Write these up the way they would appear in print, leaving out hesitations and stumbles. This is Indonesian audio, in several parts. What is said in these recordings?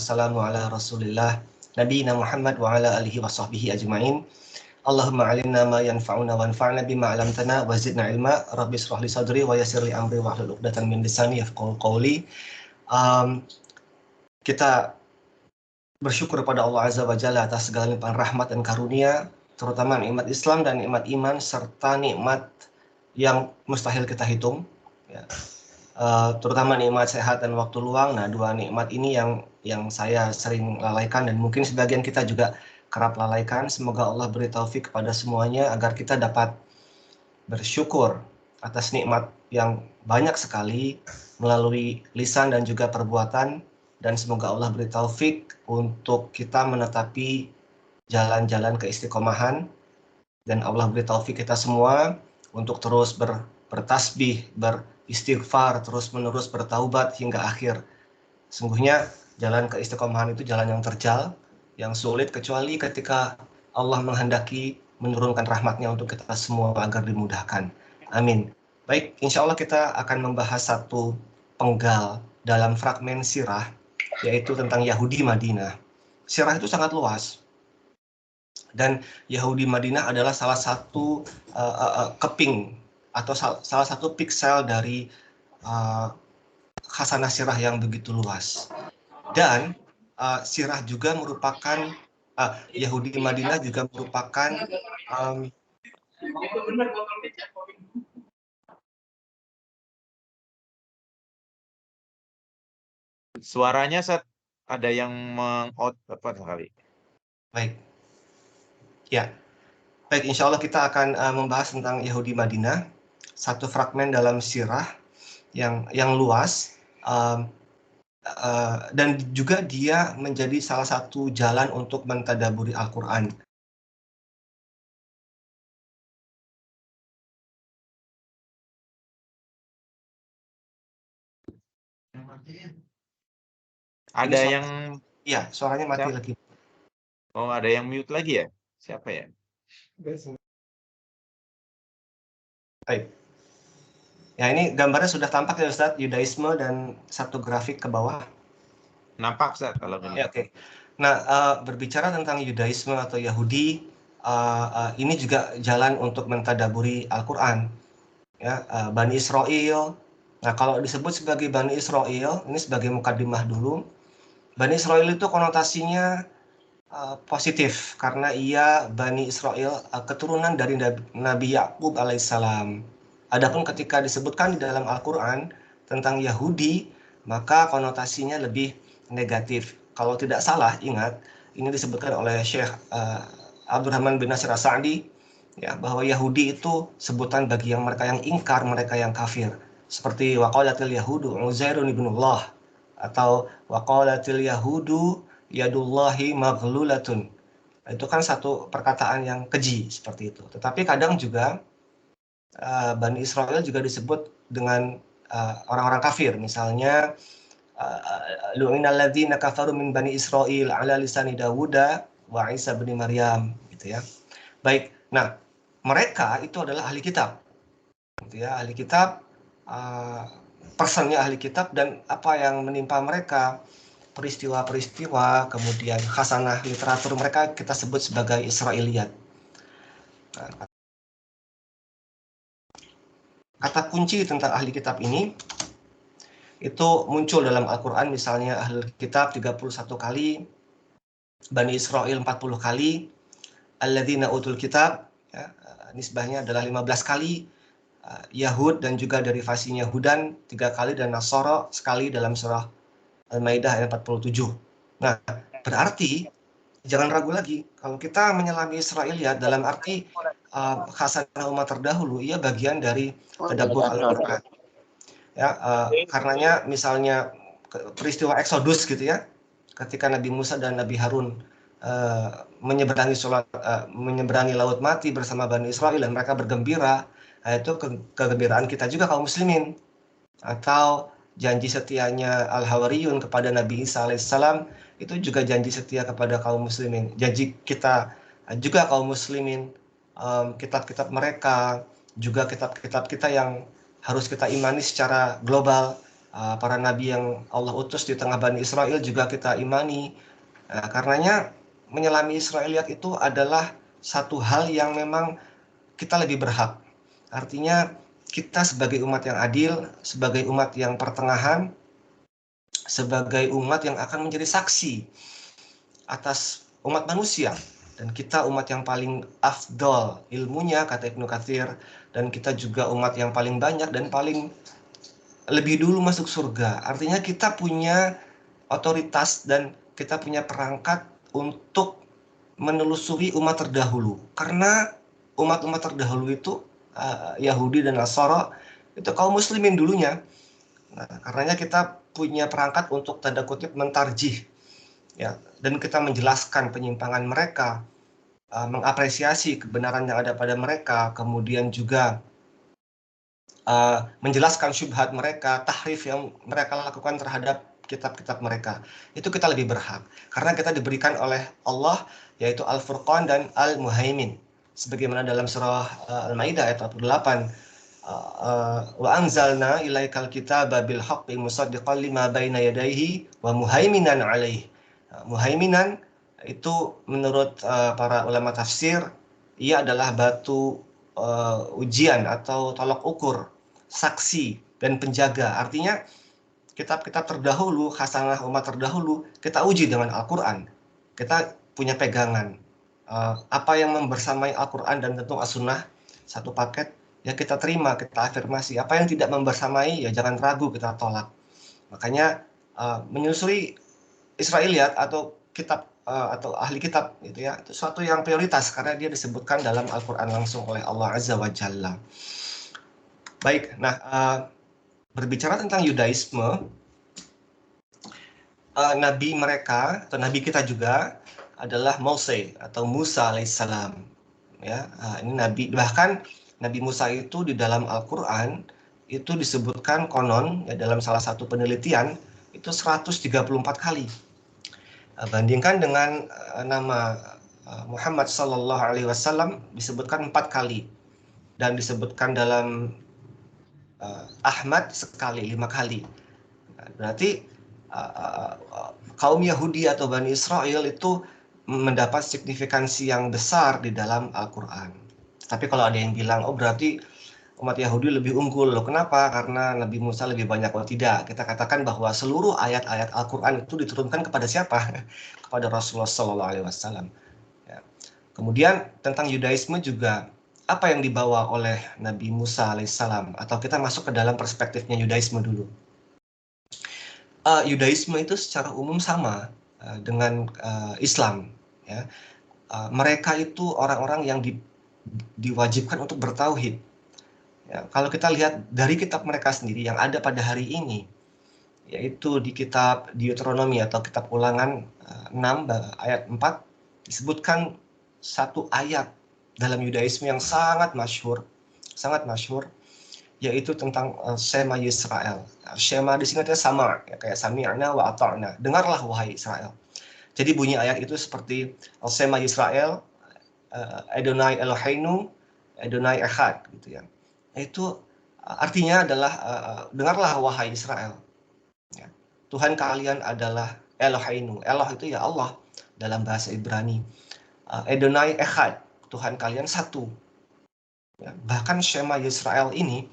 wassalamu ala rasulillah nabiyina Muhammad wa ala alihi wa sahbihi ajma'in. Allahumma alimna ma yanfa'una wanfa'na bima 'allamtana wa zidna ilma. Rabbi shrah li sadri wa yassir li amri wahlul 'uqdatam min lisani yafqahu qawli. Kita bersyukur kepada Allah Azza wa Jalla atas segala limpahan rahmat dan karunia, terutama nikmat Islam dan nikmat iman serta nikmat yang mustahil kita hitung, ya. Terutama nikmat sehat dan waktu luang. Nah, dua nikmat ini yang saya sering lalaikan dan mungkin sebagian kita juga kerap lalaikan. Semoga Allah beri taufik kepada semuanya agar kita dapat bersyukur atas nikmat yang banyak sekali melalui lisan dan juga perbuatan, dan semoga Allah beri taufik untuk kita menetapi jalan-jalan keistiqomahan, dan Allah beri taufik kita semua untuk terus bertasbih, beristighfar, terus-menerus bertaubat hingga akhir. Sungguhnya jalan keistiqomahan itu jalan yang terjal, yang sulit kecuali ketika Allah menghendaki menurunkan rahmatnya untuk kita semua agar dimudahkan. Amin. Baik, insya Allah kita akan membahas satu penggal dalam fragmen sirah, yaitu tentang Yahudi Madinah. Sirah itu sangat luas, dan Yahudi Madinah adalah salah satu keping atau salah satu piksel dari khasanah sirah yang begitu luas. Dan sirah juga merupakan Yahudi Madinah juga merupakan suaranya ada yang meng-out apa kali. Baik. Ya. Baik, insya Allah kita akan membahas tentang Yahudi Madinah, satu fragmen dalam sirah yang luas, dan juga dia menjadi salah satu jalan untuk mentadaburi Al-Quran. Ada yang... Iya, suaranya mati lagi. Oh, ada yang mute lagi ya? Siapa ya? Baik. Ya, ini gambarnya sudah tampak ya Ustadz, Yudaisme dan satu grafik ke bawah. Nampak Ustadz kalau ini. Ya, oke. Nah, berbicara tentang Yudaisme atau Yahudi, ini juga jalan untuk mentadaburi Al-Quran. Ya, Bani Israel. Nah, kalau disebut sebagai Bani Israel, ini sebagai mukadimah dulu. Bani Israel itu konotasinya positif karena ia Bani Israel, keturunan dari Nabi Yakub alaihissalam. Adapun ketika disebutkan di dalam Al-Quran tentang Yahudi, maka konotasinya lebih negatif. Kalau tidak salah, ingat, ini disebutkan oleh Syekh Abdurrahman bin Nasir As-Sa'di, ya, bahwa Yahudi itu sebutan bagi mereka yang ingkar, mereka yang kafir. Seperti waqalatil yahudu Uzairun ibnullah, atau waqalatil yahudu yadullahi maghlulatun. Itu kan satu perkataan yang keji seperti itu. Tetapi kadang juga Bani Israel juga disebut dengan orang-orang kafir. Misalnya lu'inal ladzina kafaru min bani Israil ala lisani Dawuda wa Isa bin Maryam, gitu ya. Baik. Nah, mereka itu adalah ahli kitab. Gitu ya, ahli kitab, personnya ahli kitab, dan apa yang menimpa mereka, peristiwa-peristiwa, kemudian khasanah literatur mereka kita sebut sebagai Israiliyat. Nah, kata kunci tentang ahli kitab ini itu muncul dalam Al-Quran, misalnya ahli kitab 31 kali, Bani Israel 40 kali, alladzina utul kitab, ya, nisbahnya adalah 15 kali, Yahud dan juga derivasinya Hudan 3 kali, dan Nasara sekali dalam surah Al-Maidah ayat 47. Nah, berarti jangan ragu lagi, kalau kita menyelami Israiliyat dalam arti khasanah umat terdahulu, ia bagian dari tadabbur Al-Quran. Ya, karenanya misalnya peristiwa Exodus gitu ya, ketika Nabi Musa dan Nabi Harun menyeberangi Laut Mati bersama Bani Israel dan mereka bergembira, itu kegembiraan kita juga kaum muslimin. Atau janji setianya Al-Hawariyun kepada Nabi Isa alaihissalam, itu juga janji setia kepada kaum muslimin. Janji kita juga kaum muslimin, kitab-kitab mereka, juga kitab-kitab kita yang harus kita imani secara global, para nabi yang Allah utus di tengah Bani Israel juga kita imani. Karenanya menyelami Israeliat itu adalah satu hal yang memang kita lebih berhak. Artinya kita sebagai umat yang adil, sebagai umat yang pertengahan, sebagai umat yang akan menjadi saksi atas umat manusia. Dan kita umat yang paling afdol ilmunya, kata Ibnu Katsir, dan kita juga umat yang paling banyak dan paling lebih dulu masuk surga. Artinya kita punya otoritas dan kita punya perangkat untuk menelusuri umat terdahulu. Karena umat-umat terdahulu itu Yahudi dan Nasara itu kaum muslimin dulunya. Nah, karenanya kita punya perangkat untuk tanda kutip mentarjih, ya, dan kita menjelaskan penyimpangan mereka, mengapresiasi kebenaran yang ada pada mereka, kemudian juga menjelaskan syubhat mereka, tahrif yang mereka lakukan terhadap kitab-kitab mereka. Itu kita lebih berhak karena kita diberikan oleh Allah yaitu Al-Furqan dan Al-Muhaimin. Sebagaimana dalam surah Al-Maidah ayat 48, wa anzalna ilaikal kitaba bil haqqi musaddiqan lima baina yadayhi wa muhaiminan alaihi. Muhaiminan itu menurut para ulama tafsir ia adalah batu ujian atau tolok ukur, saksi dan penjaga. Artinya kitab-kitab terdahulu, khasanah umat terdahulu, kita uji dengan Al-Quran. Kita punya pegangan. Apa yang membersamai Al-Quran dan tentu As-Sunnah, satu paket, ya kita terima, kita afirmasi. Apa yang tidak membersamai, ya jangan ragu, kita tolak. Makanya menyusuri Israeliat atau kitab atau ahli kitab gitu ya, itu suatu yang prioritas karena dia disebutkan dalam Al-Quran langsung oleh Allah Azza wa Jalla. Baik, nah berbicara tentang Yudaisme, nabi mereka atau nabi kita juga adalah Mose atau Musa alaihissalam. Ya, ini nabi, bahkan Nabi Musa itu di dalam Al-Quran itu disebutkan konon ya, dalam salah satu penelitian itu 134 kali. Bandingkan dengan nama Muhammad Sallallahu Alaihi Wasallam disebutkan 4 kali dan disebutkan dalam Ahmad sekali, 5 kali. Berarti kaum Yahudi atau Bani Israel itu mendapat signifikansi yang besar di dalam Al-Quran. Tapi kalau ada yang bilang, oh berarti umat Yahudi lebih unggul. Loh, kenapa? Karena Nabi Musa lebih banyak. Oh tidak, kita katakan bahwa seluruh ayat-ayat Al-Quran itu diturunkan kepada siapa? Kepada Rasulullah SAW. Ya. Kemudian tentang Yudaisme juga, apa yang dibawa oleh Nabi Musa alaihissalam? Atau kita masuk ke dalam perspektifnya Yudaisme dulu. Yudaisme itu secara umum sama dengan Islam. Ya. Mereka itu orang-orang yang diwajibkan untuk bertauhid. Ya, kalau kita lihat dari kitab mereka sendiri yang ada pada hari ini, yaitu di kitab Deuteronomi atau kitab Ulangan 6 ayat 4, disebutkan satu ayat dalam Yudaisme yang sangat masyhur, yaitu tentang Shema Yisrael. Shema di sini sama, ya, kayak sami'na wa ata'na. Dengarlah wahai Israel. Jadi bunyi ayat itu seperti Shema Yisrael, Adonai Eloheinu, Adonai Echad, gitu ya. Itu artinya adalah dengarlah wahai Israel, ya. Tuhan kalian adalah Eloheinu. Eloh itu ya Allah dalam bahasa Ibrani. Adonai Echad, Tuhan kalian satu. Ya, bahkan Shema Yisrael ini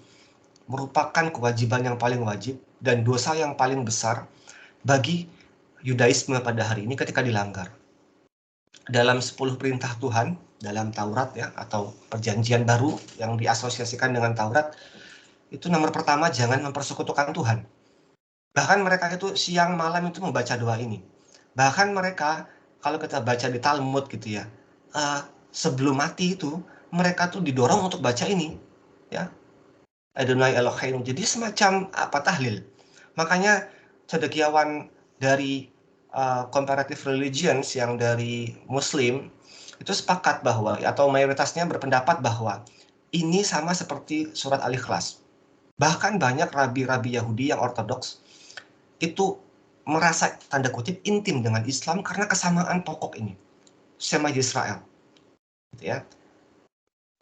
merupakan kewajiban yang paling wajib dan dosa yang paling besar bagi Yudaisme pada hari ini ketika dilanggar. Dalam 10 perintah Tuhan dalam Taurat ya, atau perjanjian baru yang diasosiasikan dengan Taurat, itu nomor pertama jangan mempersekutukan Tuhan. Bahkan mereka itu siang malam itu membaca doa ini. Bahkan mereka kalau kita baca di Talmud gitu ya, sebelum mati itu mereka tuh didorong untuk baca ini ya, Adonai Eloheinu. Jadi semacam tahlil. Makanya cendekiawan dari comparative religions yang dari Muslim itu sepakat bahwa, atau mayoritasnya berpendapat bahwa ini sama seperti surat Al-Ikhlas. Bahkan banyak rabi-rabi Yahudi yang ortodoks itu merasa tanda kutip intim dengan Islam karena kesamaan pokok ini, Shema Yisrael. Ya.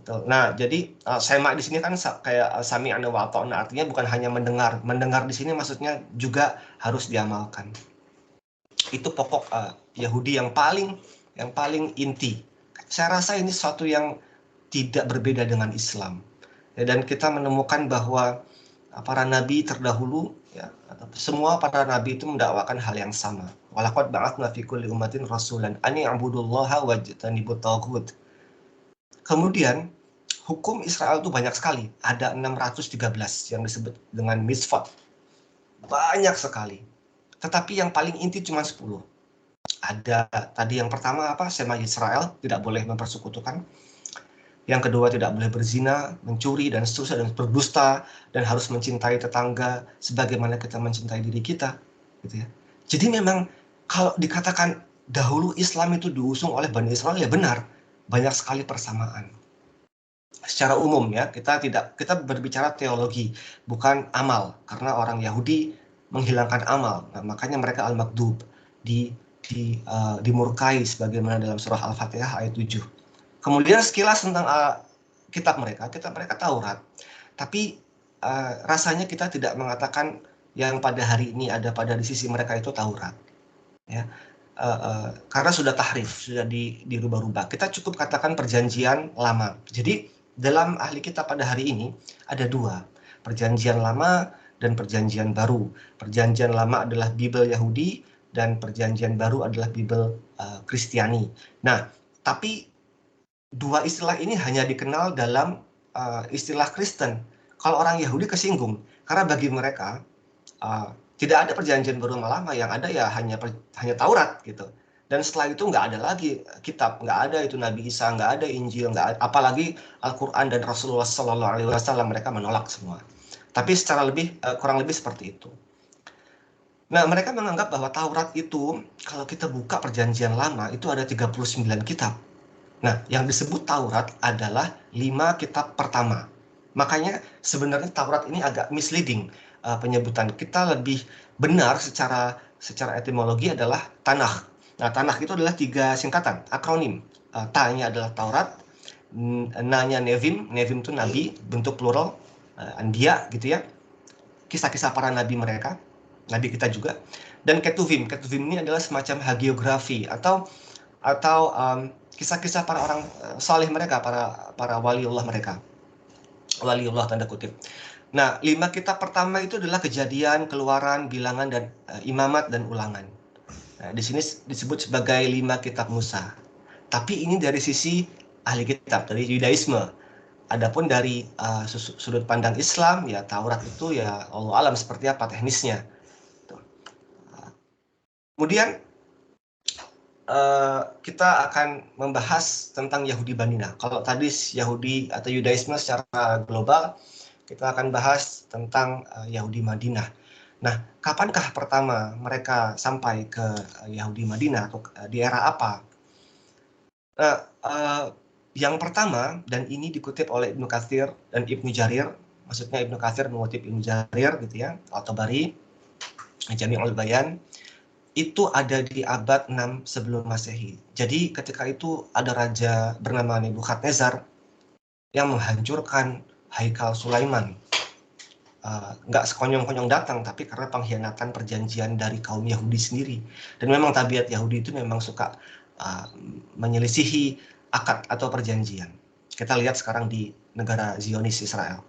Nah, jadi sema di sini kan kayak sami'na wa ata'na, artinya bukan hanya mendengar. Mendengar di sini maksudnya juga harus diamalkan. Itu pokok Yahudi yang paling inti. Saya rasa ini sesuatu yang tidak berbeda dengan Islam. Ya, dan kita menemukan bahwa para nabi terdahulu, ya, semua para nabi itu mendakwakan hal yang sama. Walaqad ba'atsna fi kulli ummatin rasulan an i'budullaha wajtanibut taghut. Kemudian hukum Israel itu banyak sekali. Ada 613 yang disebut dengan mitzvot. Banyak sekali. Tetapi yang paling inti cuma 10. Ada tadi yang pertama apa? Sema Israel, tidak boleh mempersekutukan. Yang kedua, tidak boleh berzina, mencuri, dan seterusnya, dan berdusta, dan harus mencintai tetangga sebagaimana kita mencintai diri kita. Gitu ya. Jadi memang kalau dikatakan dahulu Islam itu diusung oleh Bani Israel, ya benar. Banyak sekali persamaan. Secara umum ya, kita berbicara teologi, bukan amal. Karena orang Yahudi menghilangkan amal. Nah, makanya mereka al-maghdub, dimurkai sebagaimana dalam surah Al-Fatihah ayat 7. Kemudian sekilas tentang kitab mereka Taurat. Tapi rasanya kita tidak mengatakan yang pada hari ini ada pada di sisi mereka itu Taurat. Ya. Karena sudah tahrif, sudah dirubah-rubah. Kita cukup katakan perjanjian lama. Jadi dalam ahli kitab pada hari ini ada dua. Perjanjian lama dan perjanjian baru. Perjanjian lama adalah Bible Yahudi dan perjanjian baru adalah Bible Kristiani. Nah, tapi dua istilah ini hanya dikenal dalam istilah Kristen. Kalau orang Yahudi kesinggung, karena bagi mereka tidak ada perjanjian baru sama lama, yang ada ya hanya Taurat gitu. Dan setelah itu nggak ada lagi kitab, nggak ada itu Nabi Isa, nggak ada Injil, nggak ada, apalagi Al-Quran dan Rasulullah SAW, mereka menolak semua. Tapi secara kurang lebih seperti itu. Nah, mereka menganggap bahwa Taurat itu, kalau kita buka perjanjian lama, itu ada 39 kitab. Nah, yang disebut Taurat adalah 5 kitab pertama. Makanya sebenarnya Taurat ini agak misleading penyebutan. Kita lebih benar secara etimologi adalah Tanakh. Nah, Tanakh itu adalah 3 singkatan, akronim. Ta-nya adalah Taurat, Na-nya Nevim itu nabi, bentuk plural, Anbiya gitu ya. Kisah-kisah para nabi mereka, nabi kita juga. Dan Ketuvim ini adalah semacam hagiografi atau kisah-kisah para orang saleh mereka, para waliullah mereka. Waliullah tanda kutip. Nah, 5 kitab pertama itu adalah Kejadian, Keluaran, Bilangan, dan Imamat dan Ulangan. Nah, di sini disebut sebagai 5 kitab Musa. Tapi ini dari sisi ahli kitab, dari Yudaisme. Adapun dari sudut pandang Islam, ya Taurat itu ya Allah alam seperti apa teknisnya. Kemudian kita akan membahas tentang Yahudi Madinah. Kalau tadi Yahudi atau Yudaisme secara global, kita akan bahas tentang Yahudi Madinah. Nah, kapankah pertama mereka sampai ke Yahudi Madinah atau di era apa? Yang pertama, dan ini dikutip oleh Ibnu Katsir dan Ibnu Jarir, maksudnya Ibnu Katsir mengutip Ibnu Jarir gitu ya, Al-Tabari, Jami'ul Bayan, itu ada di abad 6 sebelum Masehi. Jadi ketika itu ada raja bernama Nebukadnezar yang menghancurkan Haikal Sulaiman. Nggak sekonyong-konyong datang, tapi karena pengkhianatan perjanjian dari kaum Yahudi sendiri. Dan memang tabiat Yahudi itu memang suka menyelisihi akad atau perjanjian. Kita lihat sekarang di negara Zionis Israel.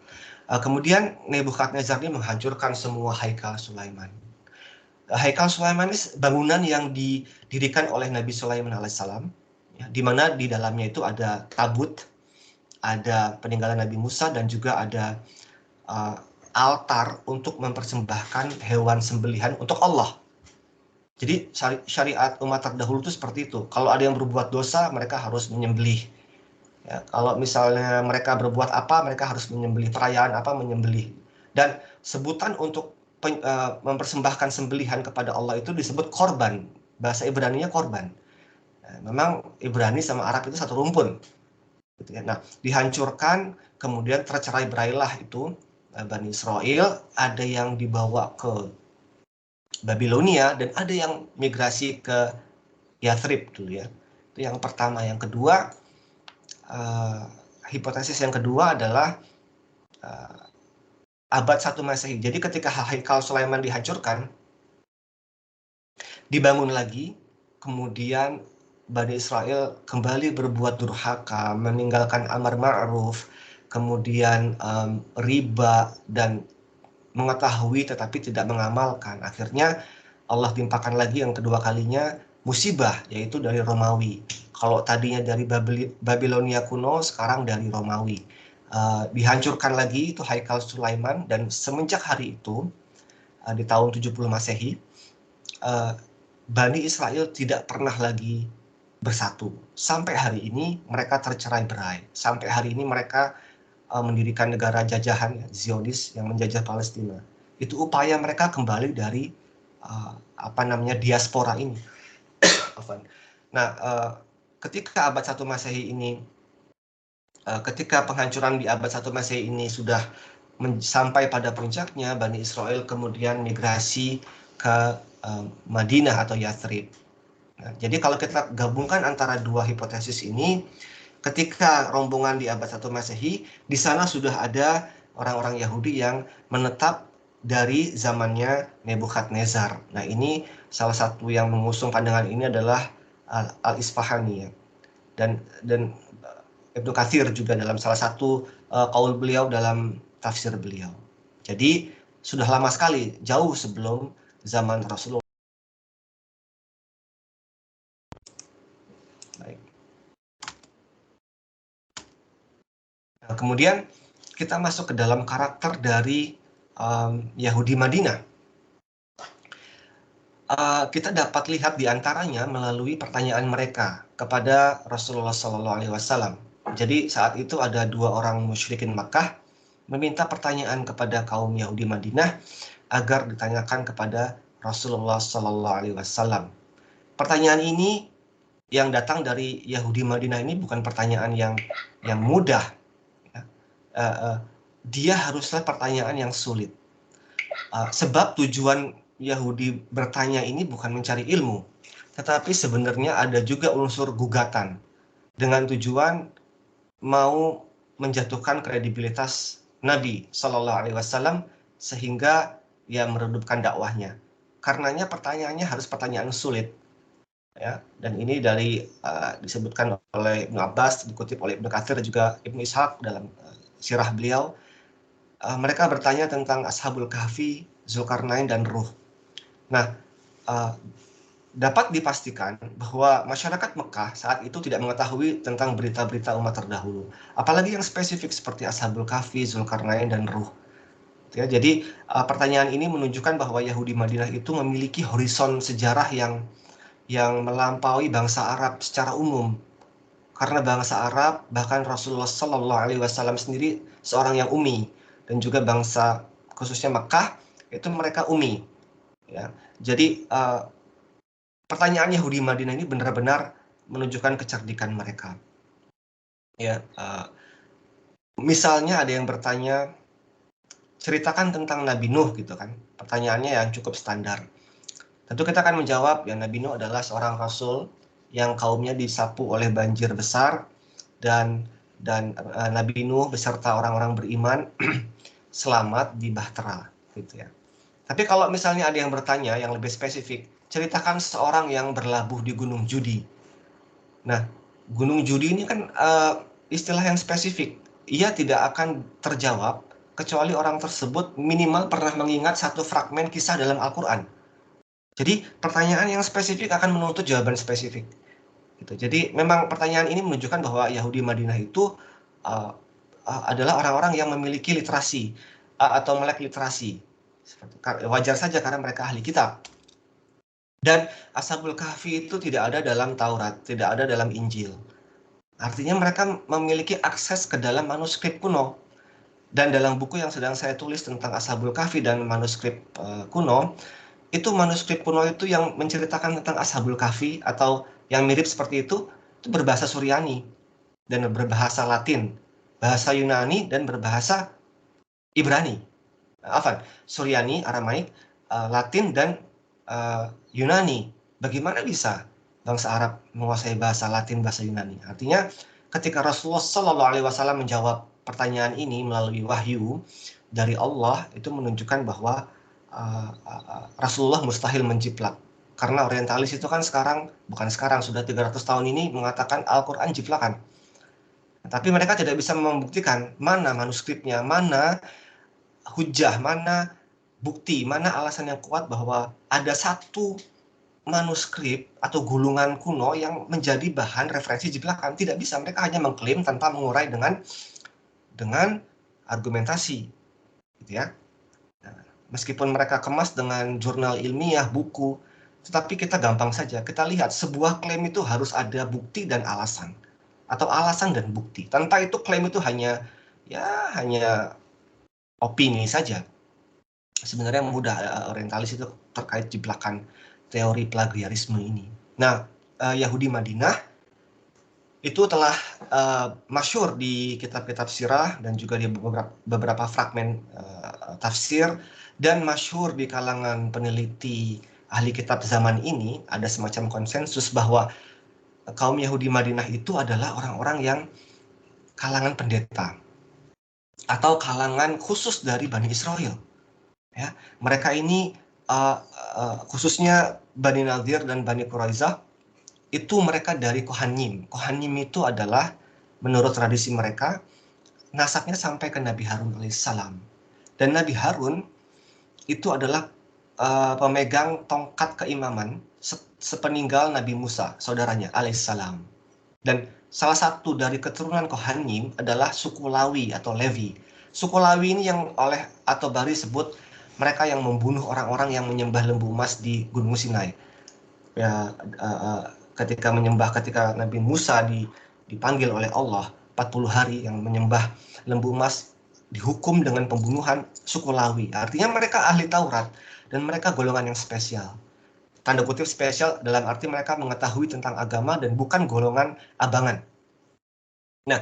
Kemudian Nebukadnezar ini menghancurkan semua Haikal Sulaiman. Haikal Sulaiman ini bangunan yang didirikan oleh Nabi Sulaiman alaihissalam, ya, di mana di dalamnya itu ada tabut, ada peninggalan Nabi Musa, dan juga ada altar untuk mempersembahkan hewan sembelihan untuk Allah. Jadi syariat umat terdahulu itu seperti itu. Kalau ada yang berbuat dosa, mereka harus menyembelih. Ya, kalau misalnya mereka berbuat apa, mereka harus menyembelih. Perayaan apa, menyembelih. Dan sebutan untuk mempersembahkan sembelihan kepada Allah itu disebut korban. Bahasa Ibrani-nya korban. Nah, memang Ibrani sama Arab itu satu rumpun. Gitu ya. Nah, dihancurkan, kemudian tercerai-berailah itu Bani Israel. Ada yang dibawa ke Babilonia dan ada yang migrasi ke Yathrib dulu ya. Itu yang pertama. Yang kedua, hipotesis yang kedua adalah abad 1 Masehi. Jadi ketika Haikal Sulaiman dihancurkan, dibangun lagi, kemudian Bani Israel kembali berbuat durhaka, meninggalkan amar ma'ruf, kemudian riba, dan mengetahui tetapi tidak mengamalkan. Akhirnya Allah timpakan lagi yang kedua kalinya musibah, yaitu dari Romawi. Kalau tadinya dari Babilonia kuno, sekarang dari Romawi. Dihancurkan lagi itu Haikal Sulaiman, dan semenjak hari itu, di tahun 70 Masehi, Bani Israel tidak pernah lagi bersatu. Sampai hari ini mereka tercerai-berai. Sampai hari ini mereka mendirikan negara jajahan Zionis yang menjajah Palestina. Itu upaya mereka kembali dari diaspora ini. Nah, ketika abad 1 Masehi ini, ketika penghancuran di abad 1 Masehi ini sudah sampai pada puncaknya, Bani Israel kemudian migrasi ke Madinah atau Yathrib. Nah, jadi kalau kita gabungkan antara dua hipotesis ini, ketika rombongan di abad 1 Masehi, di sana sudah ada orang-orang Yahudi yang menetap dari zamannya Nebukadnezar. Nah, ini salah satu yang mengusung pandangan ini adalah Al-Isfahani, ya. Dan Ibnu Katsir juga dalam salah satu qaul beliau dalam tafsir beliau. Jadi sudah lama sekali, jauh sebelum zaman Rasulullah. Baik. Nah, kemudian kita masuk ke dalam karakter dari Yahudi Madinah. Kita dapat lihat diantaranya melalui pertanyaan mereka kepada Rasulullah SAW. Jadi saat itu ada dua orang musyrikin Makkah meminta pertanyaan kepada kaum Yahudi Madinah agar ditanyakan kepada Rasulullah SAW. Pertanyaan ini yang datang dari Yahudi Madinah ini bukan pertanyaan yang mudah. Dia haruslah pertanyaan yang sulit. Sebab tujuan Yahudi bertanya ini bukan mencari ilmu, tetapi sebenarnya ada juga unsur gugatan dengan tujuan mau menjatuhkan kredibilitas Nabi Shallallahu Alaihi Wasallam sehingga ia meredupkan dakwahnya. Karenanya pertanyaannya harus pertanyaan sulit, ya. Dan ini dari disebutkan oleh Ibnu Abbas, dikutip oleh Ibnu Katsir juga Ibnu Ishaq dalam sirah beliau. Mereka bertanya tentang Ashabul Kahfi, Zulkarnain, dan Ruh. Nah, dapat dipastikan bahwa masyarakat Mekah saat itu tidak mengetahui tentang berita-berita umat terdahulu, apalagi yang spesifik seperti Ashabul Kahfi, Zulkarnain, dan Ruh. Ya, jadi pertanyaan ini menunjukkan bahwa Yahudi Madinah itu memiliki horizon sejarah yang melampaui bangsa Arab secara umum. Karena bangsa Arab, bahkan Rasulullah Shallallahu Alaihi Wasallam sendiri seorang yang ummi, dan juga bangsa khususnya Mekah itu mereka ummi. Ya, jadi pertanyaan Yahudi Madinah ini benar-benar menunjukkan kecerdikan mereka. Ya, misalnya ada yang bertanya, ceritakan tentang Nabi Nuh, gitu kan? Pertanyaannya yang cukup standar. Tentu kita akan menjawab, ya, Nabi Nuh adalah seorang rasul yang kaumnya disapu oleh banjir besar, dan Nabi Nuh beserta orang-orang beriman selamat di Bahtera, gitu ya. Tapi kalau misalnya ada yang bertanya yang lebih spesifik, ceritakan seorang yang berlabuh di Gunung Judi. Nah, Gunung Judi ini kan istilah yang spesifik. Ia tidak akan terjawab kecuali orang tersebut minimal pernah mengingat satu fragmen kisah dalam Al-Quran. Jadi pertanyaan yang spesifik akan menuntut jawaban spesifik. Gitu. Jadi memang pertanyaan ini menunjukkan bahwa Yahudi Madinah itu adalah orang-orang yang memiliki literasi atau melek literasi. Wajar saja karena mereka ahli kitab. Dan Ashabul Kahfi itu tidak ada dalam Taurat, tidak ada dalam Injil. Artinya mereka memiliki akses ke dalam manuskrip kuno. Dan dalam buku yang sedang saya tulis tentang Ashabul Kahfi dan manuskrip kuno, itu manuskrip kuno itu yang menceritakan tentang Ashabul Kahfi atau yang mirip seperti itu berbahasa Suryani dan berbahasa Latin, bahasa Yunani, dan berbahasa Ibrani. Suryani, Aramaik, Latin, dan Yunani. Bagaimana bisa bangsa Arab menguasai bahasa Latin, bahasa Yunani? Artinya ketika Rasulullah Shallallahu Alaihi Wasallam menjawab pertanyaan ini melalui wahyu dari Allah, itu menunjukkan bahwa Rasulullah mustahil menjiplak. Karena orientalis itu kan bukan sekarang, sudah 300 tahun ini mengatakan Al-Quran jiplakan. Tapi mereka tidak bisa membuktikan mana manuskripnya, mana hujah, mana bukti, mana alasan yang kuat bahwa ada satu manuskrip atau gulungan kuno yang menjadi bahan referensi jiplakan. Tidak bisa, mereka hanya mengklaim tanpa mengurai dengan argumentasi, gitu ya. Nah, meskipun mereka kemas dengan jurnal ilmiah, buku, tetapi kita gampang saja. Kita lihat sebuah klaim itu harus ada bukti dan alasan, atau alasan dan bukti. Tanpa itu klaim itu hanya opini saja. Sebenarnya mudah orientalis itu terkait jiplakan teori plagiarisme ini. Nah, Yahudi Madinah itu telah masyhur di kitab-kitab sirah dan juga di beberapa fragmen tafsir, dan masyhur di kalangan peneliti ahli kitab zaman ini. Ada semacam konsensus bahwa kaum Yahudi Madinah itu adalah orang-orang yang kalangan pendeta atau kalangan khusus dari Bani Israel. Ya, mereka ini khususnya Bani Nadir dan Bani Quraizah itu mereka dari Kohanim. Kohanim itu adalah menurut tradisi mereka nasabnya sampai ke Nabi Harun alaihissalam. Dan Nabi Harun itu adalah pemegang tongkat keimaman sepeninggal Nabi Musa, saudaranya alaihissalam. Dan salah satu dari keturunan Kohanim adalah suku Lawi atau Levi. Suku Lawi ini yang oleh At-Tabari sebut mereka yang membunuh orang-orang yang menyembah lembu emas di Gunung Sinai. Ya, ketika Nabi Musa dipanggil oleh Allah 40 hari yang menyembah lembu emas, dihukum dengan pembunuhan suku Lawi. Artinya mereka ahli Taurat dan mereka golongan yang spesial. Tanda kutip spesial dalam arti mereka mengetahui tentang agama dan bukan golongan abangan. Nah,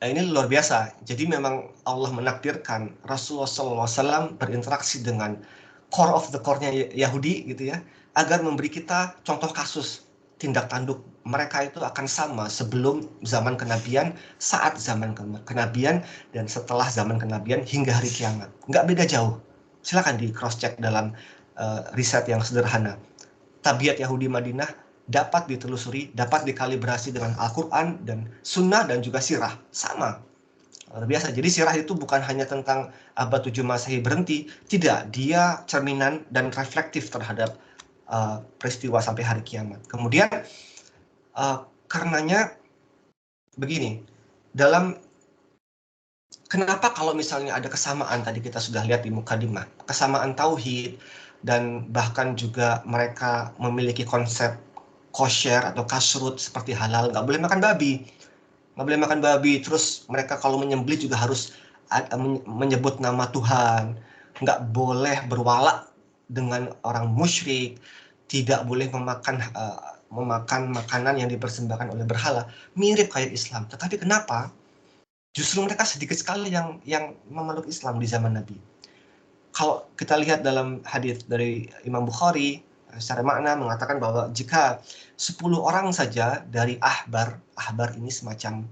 ini luar biasa. Jadi memang Allah menakdirkan Rasulullah SAW berinteraksi dengan core of the core-nya Yahudi gitu ya, agar memberi kita contoh kasus tindak tanduk mereka itu akan sama sebelum zaman kenabian, saat zaman kenabian, dan setelah zaman kenabian hingga hari kiamat. Nggak beda jauh. Silakan di cross check dalam riset yang sederhana. Tabiat Yahudi Madinah dapat ditelusuri, dapat dikalibrasi dengan Al-Quran dan Sunnah dan juga Sirah. Sama. Luar biasa. Jadi Sirah itu bukan hanya tentang abad 7 Masehi berhenti. Tidak. Dia cerminan dan reflektif terhadap peristiwa sampai hari kiamat. Kemudian, karenanya begini. Kenapa kalau misalnya ada kesamaan, tadi kita sudah lihat di mukadimah, kesamaan tauhid, dan bahkan juga mereka memiliki konsep kosher atau kasrut seperti halal, nggak boleh makan babi, terus mereka kalau menyembelih juga harus menyebut nama Tuhan, nggak boleh berwala dengan orang musyrik, tidak boleh memakan makanan yang dipersembahkan oleh berhala, mirip kayak Islam. Tetapi kenapa justru mereka sedikit sekali yang memeluk Islam di zaman Nabi? Kalau kita lihat dalam hadis dari Imam Bukhari, secara makna mengatakan bahwa jika 10 orang saja dari ahbar ini semacam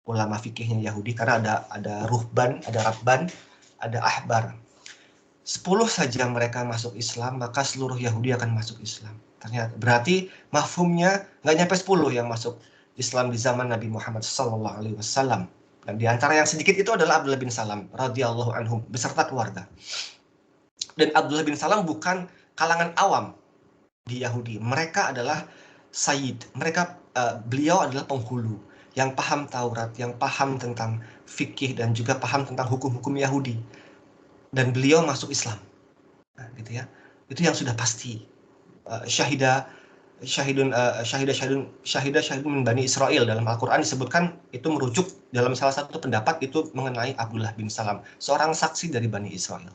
ulama fikihnya Yahudi, karena ada ruhban, ada rabban, ada ahbar. 10 saja mereka masuk Islam, maka seluruh Yahudi akan masuk Islam. Ternyata berarti mafhumnya nggak nyampe 10 yang masuk Islam di zaman Nabi Muhammad SAW. Dan di antara yang sedikit itu adalah Abdullah bin Salam radhiyallahu anhum beserta keluarga. Dan Abdullah bin Salam bukan kalangan awam di Yahudi. Mereka adalah Sayyid. Beliau adalah penghulu yang paham Taurat, yang paham tentang fikih dan juga paham tentang hukum-hukum Yahudi. Dan beliau masuk Islam. Nah, gitu ya. Itu yang sudah pasti. Syahidun min Bani Israel dalam Al-Quran disebutkan, itu merujuk dalam salah satu pendapat itu mengenai Abdullah bin Salam, seorang saksi dari Bani Israel.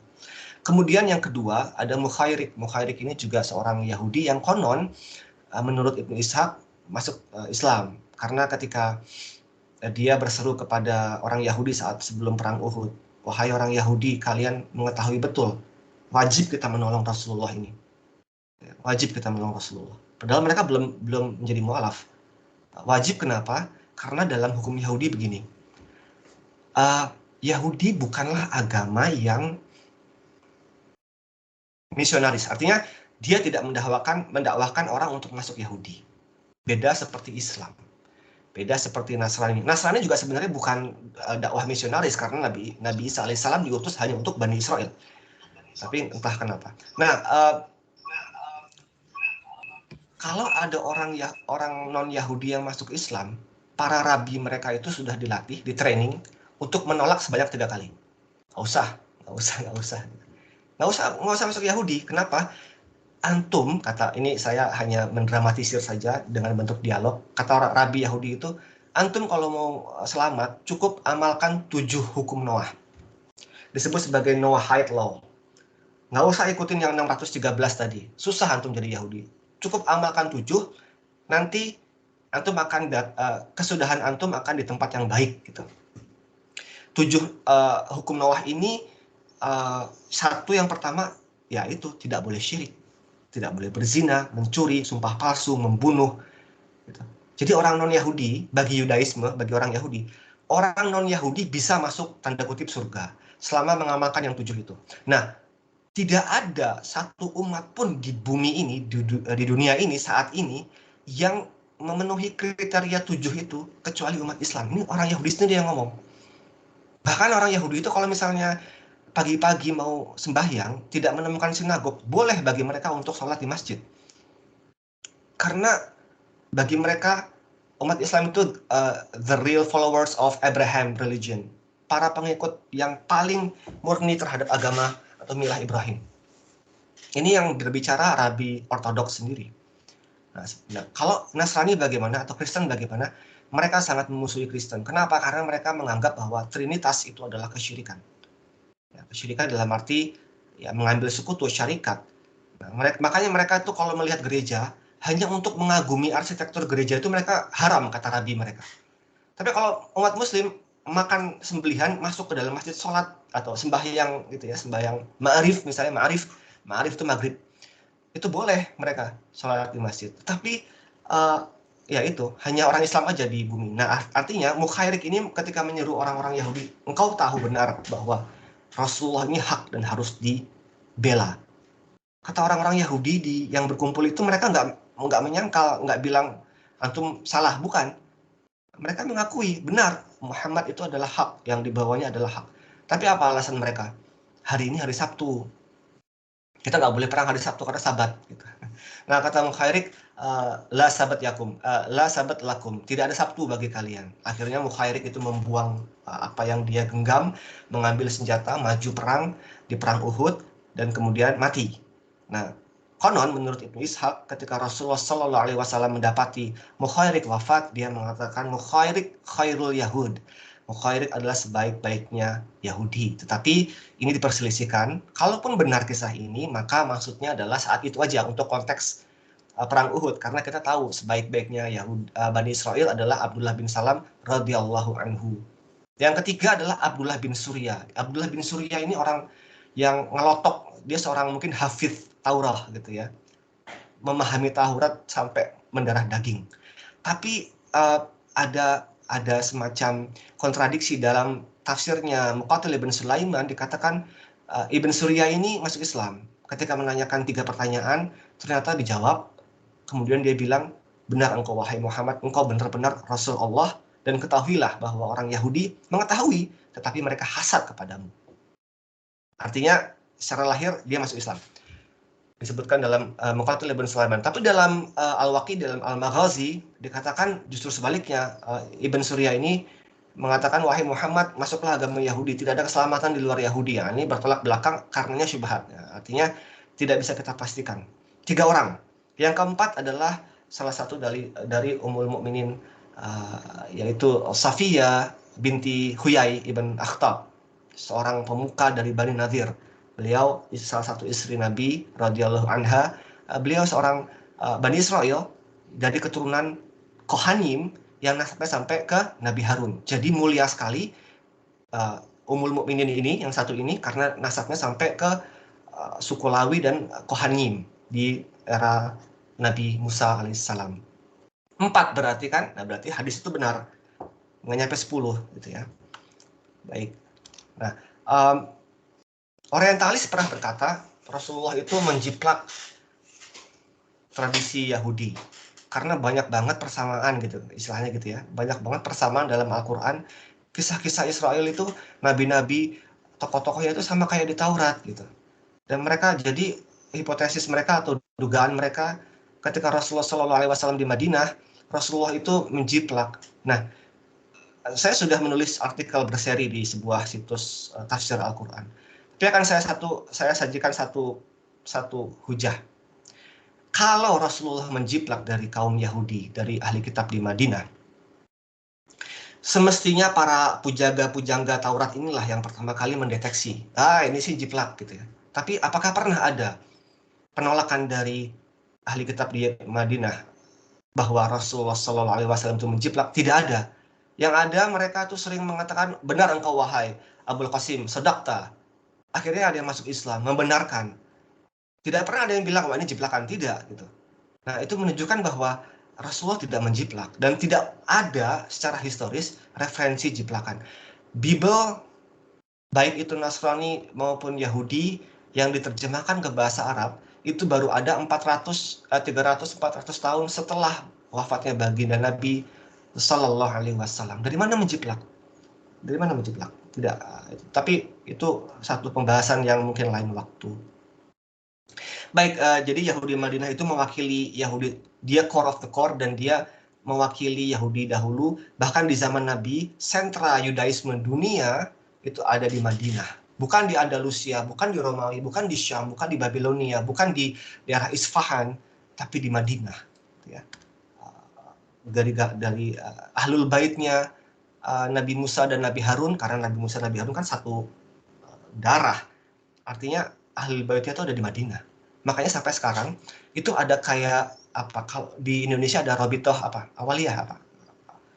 Kemudian yang kedua ada Mukhairik. Mukhairik ini juga seorang Yahudi yang konon menurut Ibnu Ishaq masuk Islam. Karena ketika dia berseru kepada orang Yahudi saat sebelum perang Uhud, wahai orang Yahudi, kalian mengetahui betul wajib kita menolong Rasulullah ini. Wajib kita menolong Rasulullah. Padahal mereka belum menjadi mu'alaf. Wajib kenapa? Karena dalam hukum Yahudi begini, Yahudi bukanlah agama yang misionaris. Artinya dia tidak mendakwahkan orang untuk masuk Yahudi. Beda seperti Islam. Beda seperti Nasrani. Nasrani juga sebenarnya bukan dakwah misionaris karena Nabi Isa alaihissalam diutus hanya untuk Bani Israel. Tapi entah kenapa. Nah, kalau ada orang non-Yahudi yang masuk Islam, para rabi mereka itu sudah dilatih, di-training untuk menolak sebanyak 3 kali. Nggak usah masuk Yahudi. Kenapa? Antum, kata ini saya hanya mendramatisir saja dengan bentuk dialog. Kata orang rabi Yahudi itu, antum kalau mau selamat, cukup amalkan 7 hukum Noah. Disebut sebagai Noahide Law. Nggak usah ikutin yang 613 tadi. Susah antum jadi Yahudi. Cukup amalkan 7, nanti antum akan kesudahan antum akan di tempat yang baik gitu. 7 hukum Noah ini, satu yang pertama yaitu tidak boleh syirik, tidak boleh berzina, mencuri, sumpah palsu, membunuh gitu. Jadi orang non-Yahudi, bagi Yudaisme, bagi orang Yahudi, orang non-Yahudi bisa masuk tanda kutip surga selama mengamalkan yang 7 itu. Nah, tidak ada satu umat pun di bumi ini, di dunia ini saat ini yang memenuhi kriteria 7 itu kecuali umat Islam. Ini orang Yahudi sendiri yang ngomong. Bahkan orang Yahudi itu kalau misalnya pagi-pagi mau sembahyang, tidak menemukan sinagog, boleh bagi mereka untuk sholat di masjid. Karena bagi mereka umat Islam itu the real followers of Abraham religion. Para pengikut yang paling murni terhadap agama atau milah Ibrahim. Ini yang berbicara Rabi Ortodoks sendiri. Nah, kalau Nasrani bagaimana atau Kristen bagaimana? Mereka sangat memusuhi Kristen. Kenapa? Karena mereka menganggap bahwa Trinitas itu adalah kesyirikan. Ya, kesyirikan dalam arti ya mengambil sekutu, syarikat. Nah, makanya mereka itu kalau melihat gereja hanya untuk mengagumi arsitektur gereja itu mereka haram, kata Rabi mereka. Tapi kalau umat Muslim makan sembelihan masuk ke dalam masjid sholat atau sembahyang gitu ya, sembahyang ma'arif misalnya, ma'arif itu maghrib, itu boleh mereka sholat di masjid. Tapi ya itu hanya orang Islam aja di bumi. Nah, artinya Mukhairik ini ketika menyeru orang-orang Yahudi, engkau tahu benar bahwa Rasulullah ini hak dan harus dibela. Kata orang-orang Yahudi yang berkumpul itu, mereka nggak menyangkal, nggak bilang antum salah, bukan. Mereka mengakui benar Muhammad itu adalah hak, yang dibawanya adalah hak. Tapi apa alasan mereka? Hari ini hari Sabtu, kita nggak boleh perang hari Sabtu karena Sabat. Gitu. Nah, kata Mukhairik, la sabat yakum, la sabat lakum, tidak ada Sabtu bagi kalian. Akhirnya Mukhairik itu membuang apa yang dia genggam, mengambil senjata, maju perang di perang Uhud, dan kemudian mati. Nah, konon menurut Ibnu Ishaq, ketika Rasulullah SAW mendapati Mukhairik wafat, dia mengatakan Mukhairik khairul Yahud. Mukhairik adalah sebaik-baiknya Yahudi. Tetapi ini diperselisihkan. Kalaupun benar kisah ini, maka maksudnya adalah saat itu aja untuk konteks perang Uhud. Karena kita tahu sebaik-baiknya Bani Israel adalah Abdullah bin Salam radhiyallahu anhu. Yang ketiga adalah Abdullah bin Surya. Abdullah bin Surya ini orang yang ngelotok. Dia seorang mungkin hafidz Taurat gitu ya, memahami Taurat sampai mendarah daging. Tapi ada semacam kontradiksi dalam tafsirnya Muqatil ibn Sulaiman, dikatakan Ibn Surya ini masuk Islam. Ketika menanyakan 3 pertanyaan, ternyata dijawab. Kemudian dia bilang, benar engkau wahai Muhammad, engkau benar-benar Rasul Allah, dan ketahuilah bahwa orang Yahudi mengetahui, tetapi mereka hasad kepadamu. Artinya secara lahir dia masuk Islam. Disebutkan dalam Muqatil ibn Sulaiman. Tapi dalam Al-Waqi, dalam Al-Maghazi, dikatakan justru sebaliknya. Ibn Surya ini mengatakan, wahai Muhammad, masuklah agama Yahudi, tidak ada keselamatan di luar Yahudi. Ya, ini bertolak belakang karenanya syubhat. Ya, artinya tidak bisa kita pastikan. 3 orang. Yang keempat adalah salah satu dari Ummul Mukminin, yaitu Safiyah binti Huyai ibn Akhtab, seorang pemuka dari Bani Nadir. Beliau salah satu istri Nabi radhiyallahu anha. Beliau seorang Bani Israel dari keturunan Kohanim yang nasabnya sampai ke Nabi Harun. Jadi mulia sekali Ummul Mukminin ini, yang satu ini, karena nasabnya sampai ke suku Lawi dan Kohanim di era Nabi Musa alaihissalam. 4 berarti kan? Nah, berarti hadis itu benar. nggak nyampe 10 gitu ya. Baik. Nah, um, orientalis pernah berkata Rasulullah itu menjiplak tradisi Yahudi karena banyak banget persamaan gitu, istilahnya gitu ya. Banyak banget persamaan dalam Al-Qur'an. Kisah-kisah Israel itu nabi-nabi, tokoh-tokohnya itu sama kayak di Taurat gitu. Dan mereka jadi hipotesis mereka atau dugaan mereka ketika Rasulullah SAW di Madinah, Rasulullah itu menjiplak. Nah, saya sudah menulis artikel berseri di sebuah situs tafsir Al-Qur'an. Tapi akan saya sajikan satu hujah. Kalau Rasulullah menjiplak dari kaum Yahudi, dari ahli kitab di Madinah, semestinya para pujangga Taurat inilah yang pertama kali mendeteksi, ini sih jiplak gitu ya. Tapi apakah pernah ada penolakan dari ahli kitab di Madinah bahwa Rasulullah SAW itu menjiplak? Tidak ada. Yang ada mereka tuh sering mengatakan, benar engkau wahai Abul Qasim, sedakta. Akhirnya ada yang masuk Islam, membenarkan. Tidak pernah ada yang bilang, wah ini jiplakan. Tidak gitu. Nah, itu menunjukkan bahwa Rasulullah tidak menjiplak dan tidak ada secara historis referensi jiplakan. Bible, baik itu Nasrani maupun Yahudi yang diterjemahkan ke bahasa Arab, itu baru ada 300-400 tahun setelah wafatnya baginda Nabi Sallallahu Alaihi Wasallam. Dari mana menjiplak? Dari mana menjiplak? Tidak. Tapi itu satu pembahasan yang mungkin lain waktu. Baik, jadi Yahudi Madinah itu mewakili Yahudi, dia core of the core dan dia mewakili Yahudi dahulu. Bahkan di zaman Nabi, sentra Yudaisme dunia itu ada di Madinah. Bukan di Andalusia, bukan di Romawi, bukan di Syam, bukan di Babilonia, bukan di daerah Isfahan, tapi di Madinah. Ya. Dari ahlul baitnya Nabi Musa dan Nabi Harun, karena Nabi Musa dan Nabi Harun kan satu darah. Artinya ahlul baitnya itu ada di Madinah. Makanya sampai sekarang itu ada kayak apa, kalau di Indonesia ada Robitoh apa Awaliyah apa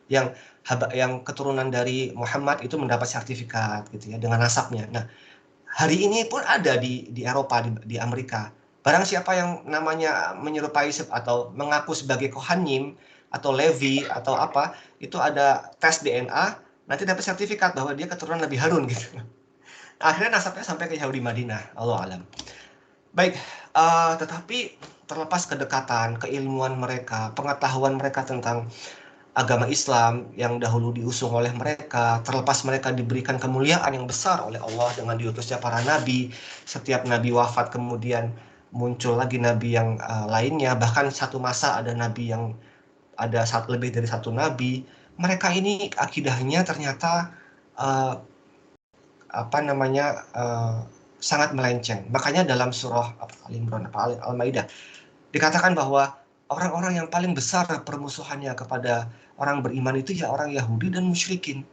yang keturunan dari Muhammad itu mendapat sertifikat gitu ya dengan nasabnya. Nah, hari ini pun ada di Eropa, di Amerika. Barang siapa yang namanya menyerupai atau mengaku sebagai Kohanim atau Levi atau apa, itu ada tes DNA, nanti dapat sertifikat bahwa dia keturunan Nabi Harun gitu. Akhirnya nasabnya sampai ke Yahudi Madinah, Allah alam. Baik, tetapi terlepas kedekatan, keilmuan mereka, pengetahuan mereka tentang agama Islam yang dahulu diusung oleh mereka, terlepas mereka diberikan kemuliaan yang besar oleh Allah dengan diutusnya para nabi, setiap nabi wafat kemudian muncul lagi nabi yang lainnya, bahkan satu masa ada nabi yang ada lebih dari satu nabi. Mereka ini akidahnya ternyata sangat melenceng. Makanya dalam surah Al-Imran, Al-Maidah dikatakan bahwa orang-orang yang paling besar permusuhannya kepada orang beriman itu ya orang Yahudi dan musyrikin.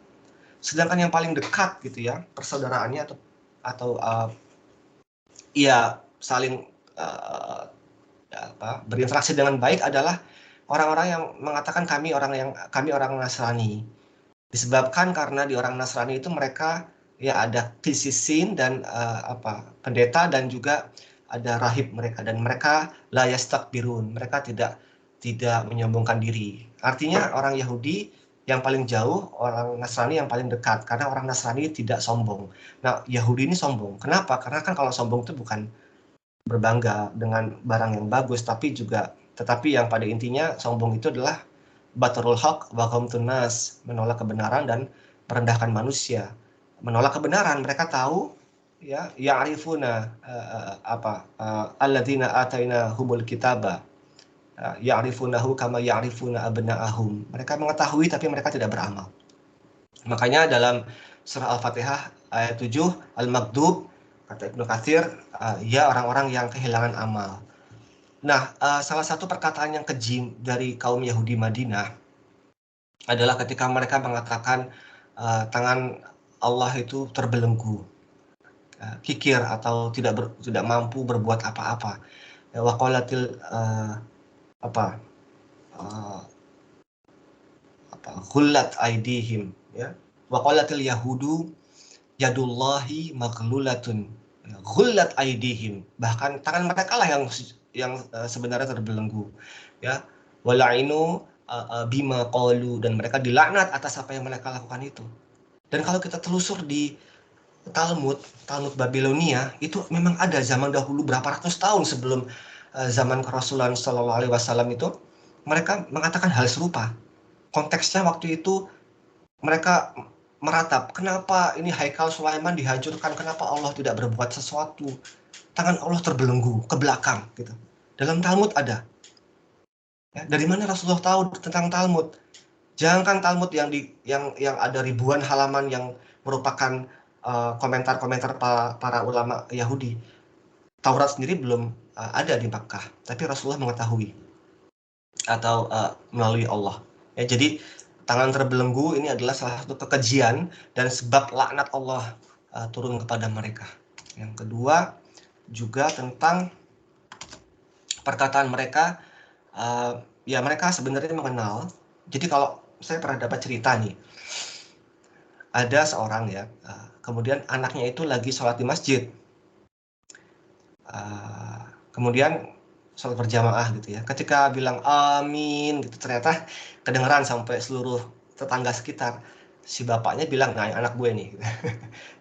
Sedangkan yang paling dekat gitu ya persaudaraannya atau ya saling berinteraksi dengan baik adalah orang-orang yang mengatakan kami orang Nasrani. Disebabkan karena di orang Nasrani itu mereka ya ada qisisin dan pendeta dan juga ada rahib mereka, dan mereka la yastakbirun, mereka tidak menyombongkan diri. Artinya orang Yahudi yang paling jauh, orang Nasrani yang paling dekat, karena orang Nasrani tidak sombong. Nah, Yahudi ini sombong. Kenapa? Karena kan kalau sombong itu bukan berbangga dengan barang yang bagus, tetapi yang pada intinya sombong itu adalah batarul haq wa ghamtun nas, menolak kebenaran dan merendahkan manusia. Menolak kebenaran, mereka tahu ya ya'rifuna alladzina ataina humul kitaba ya'rifunahu kama ya'rifuna abna'ahum. Mereka mengetahui tapi mereka tidak beramal. Makanya dalam surah Al-Fatihah ayat 7, Al-Maghdub, kata Ibnu Katsir, ya orang-orang yang kehilangan amal. Nah, salah satu perkataan yang keji dari kaum Yahudi Madinah adalah ketika mereka mengatakan tangan Allah itu terbelenggu, kikir atau tidak mampu berbuat apa-apa. Waqalatil ghullat aidihim, ya. Waqalatil yahudu yadullahi maghlulatun, ghullat aidihim, bahkan tangan mereka lah yang sebenarnya terbelenggu, ya. Wala'inu bima qalu, dan mereka dilaknat atas apa yang mereka lakukan itu. Dan kalau kita telusur di Talmud Babilonia, itu memang ada zaman dahulu berapa ratus tahun sebelum zaman kerasulan Shallallahu Alaihi Wasallam itu, mereka mengatakan hal serupa. Konteksnya waktu itu mereka meratap, kenapa ini Haikal Sulaiman dihancurkan, kenapa Allah tidak berbuat sesuatu, tangan Allah terbelenggu ke belakang gitu. Dalam Talmud ada. Ya, dari mana Rasulullah tahu tentang Talmud? Jangankan Talmud yang ada ribuan halaman yang merupakan komentar-komentar para ulama Yahudi. Taurat sendiri belum ada di Makkah, tapi Rasulullah mengetahui atau melalui Allah. Ya, jadi tangan terbelenggu ini adalah salah satu kekejian dan sebab laknat Allah turun kepada mereka. Yang kedua juga tentang perkataan mereka. Ya mereka sebenarnya mengenal. Jadi kalau saya pernah dapat cerita nih, ada seorang ya, kemudian anaknya itu lagi sholat di masjid, kemudian sholat berjamaah gitu ya. Ketika bilang amin gitu, ternyata kedengeran sampai seluruh tetangga sekitar. Si bapaknya bilang, nah anak gue nih,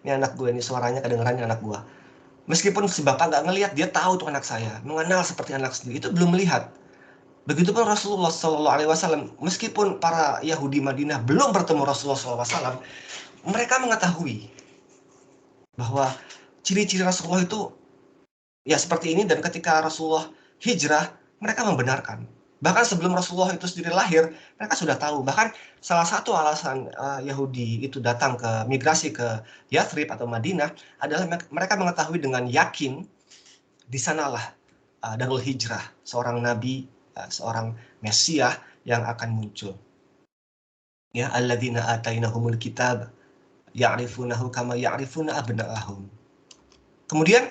ini anak gue nih, suaranya kedengerannya anak gue. Meskipun si bapak nggak ngelihat, dia tahu tuh anak saya, mengenal seperti anak sendiri, itu belum melihat. Begitupun Rasulullah Shallallahu Alaihi Wasallam, meskipun para Yahudi Madinah belum bertemu Rasulullah SAW, mereka mengetahui bahwa ciri-ciri Rasulullah itu ya seperti ini, dan ketika Rasulullah hijrah, mereka membenarkan. Bahkan sebelum Rasulullah itu sendiri lahir, mereka sudah tahu. Bahkan salah satu alasan Yahudi itu datang ke migrasi ke Yathrib atau Madinah adalah mereka mengetahui dengan yakin di sanalah Darul Hijrah, seorang nabi, seorang Mesias yang akan muncul. Ya, alladzina atainahumul kitab ya'rifunahu kama ya'rifuna abna'ahum. Kemudian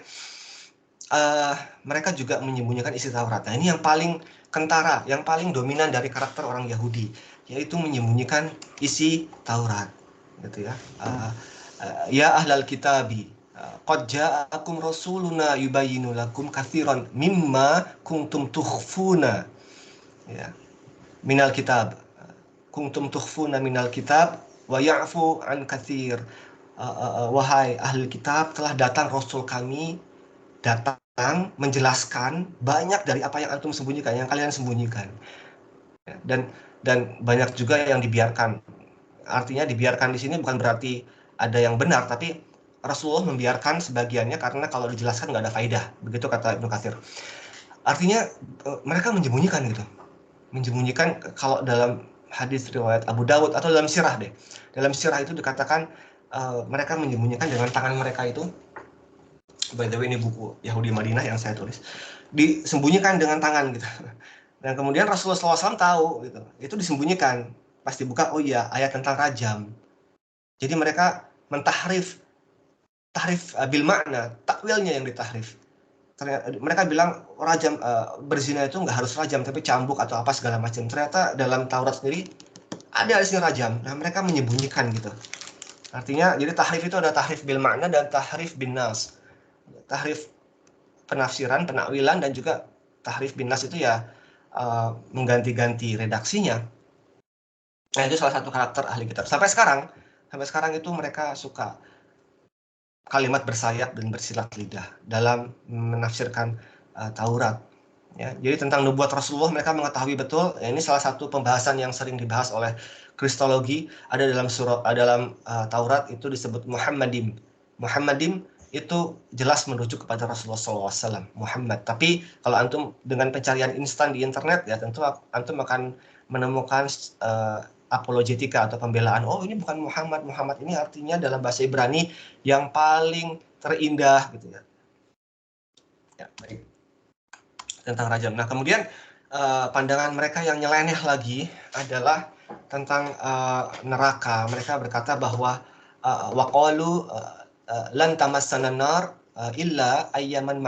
mereka juga menyembunyikan isi Taurat. Nah, ini yang paling kentara, yang paling dominan dari karakter orang Yahudi, yaitu menyembunyikan isi Taurat, gitu ya. Ya ahlal kitabi, qad ja'akum rasuluna yubayyinu lakum katsiran mimma kuntum tukhfuna, ya, minal kitab. Kuntum tukhfuna minal kitab wa ya'fu an katsir. Wahai ahli kitab, telah datang rasul kami, datang menjelaskan banyak dari apa yang antum sembunyikan, yang kalian sembunyikan. Dan banyak juga yang dibiarkan. Artinya dibiarkan di sini bukan berarti ada yang benar, tapi Rasulullah membiarkan sebagiannya karena kalau dijelaskan nggak ada faidah. Begitu kata Ibnu Katsir. Artinya mereka menyembunyikan gitu. Menyembunyikan. Kalau dalam hadis riwayat Abu Dawud atau dalam sirah deh. Dalam sirah itu dikatakan mereka menyembunyikan dengan tangan mereka itu. By the way, ini buku Yahudi Madinah yang saya tulis. Disembunyikan dengan tangan gitu. Dan kemudian Rasulullah SAW tahu gitu. Itu disembunyikan. Pas dibuka, oh iya, ayat tentang rajam. Jadi mereka mentahrif, tahrif bil makna, takwilnya yang ditahrif. Mereka bilang rajam, berzina itu nggak harus rajam, tapi cambuk atau apa segala macam. Ternyata dalam Taurat sendiri ada di sini rajam. Nah, mereka menyembunyikan gitu. Artinya, jadi tahrif itu ada tahrif bil makna dan tahrif bin nas. Tahrif penafsiran, penakwilan, dan juga tahrif bin nas itu ya mengganti-ganti redaksinya. Nah, itu salah satu karakter ahli kitab. Sampai sekarang itu mereka suka kalimat bersayap dan bersilat lidah dalam menafsirkan Taurat. Ya, jadi tentang nubuat Rasulullah mereka mengetahui betul. Ya, ini salah satu pembahasan yang sering dibahas oleh Kristologi. Ada dalam Taurat itu disebut Muhammadim. Muhammadim itu jelas merujuk kepada Rasulullah SAW, Muhammad. Tapi kalau antum dengan pencarian instan di internet, ya tentu antum akan menemukan apologetika atau pembelaan. Oh, ini bukan Muhammad. Muhammad ini artinya dalam bahasa Ibrani yang paling terindah, gitu ya. Ya, baik. Tentang rajam. Nah, kemudian pandangan mereka yang nyeleneh lagi adalah tentang neraka. Mereka berkata bahwa waqalu lan tamassana nar illa ayyaman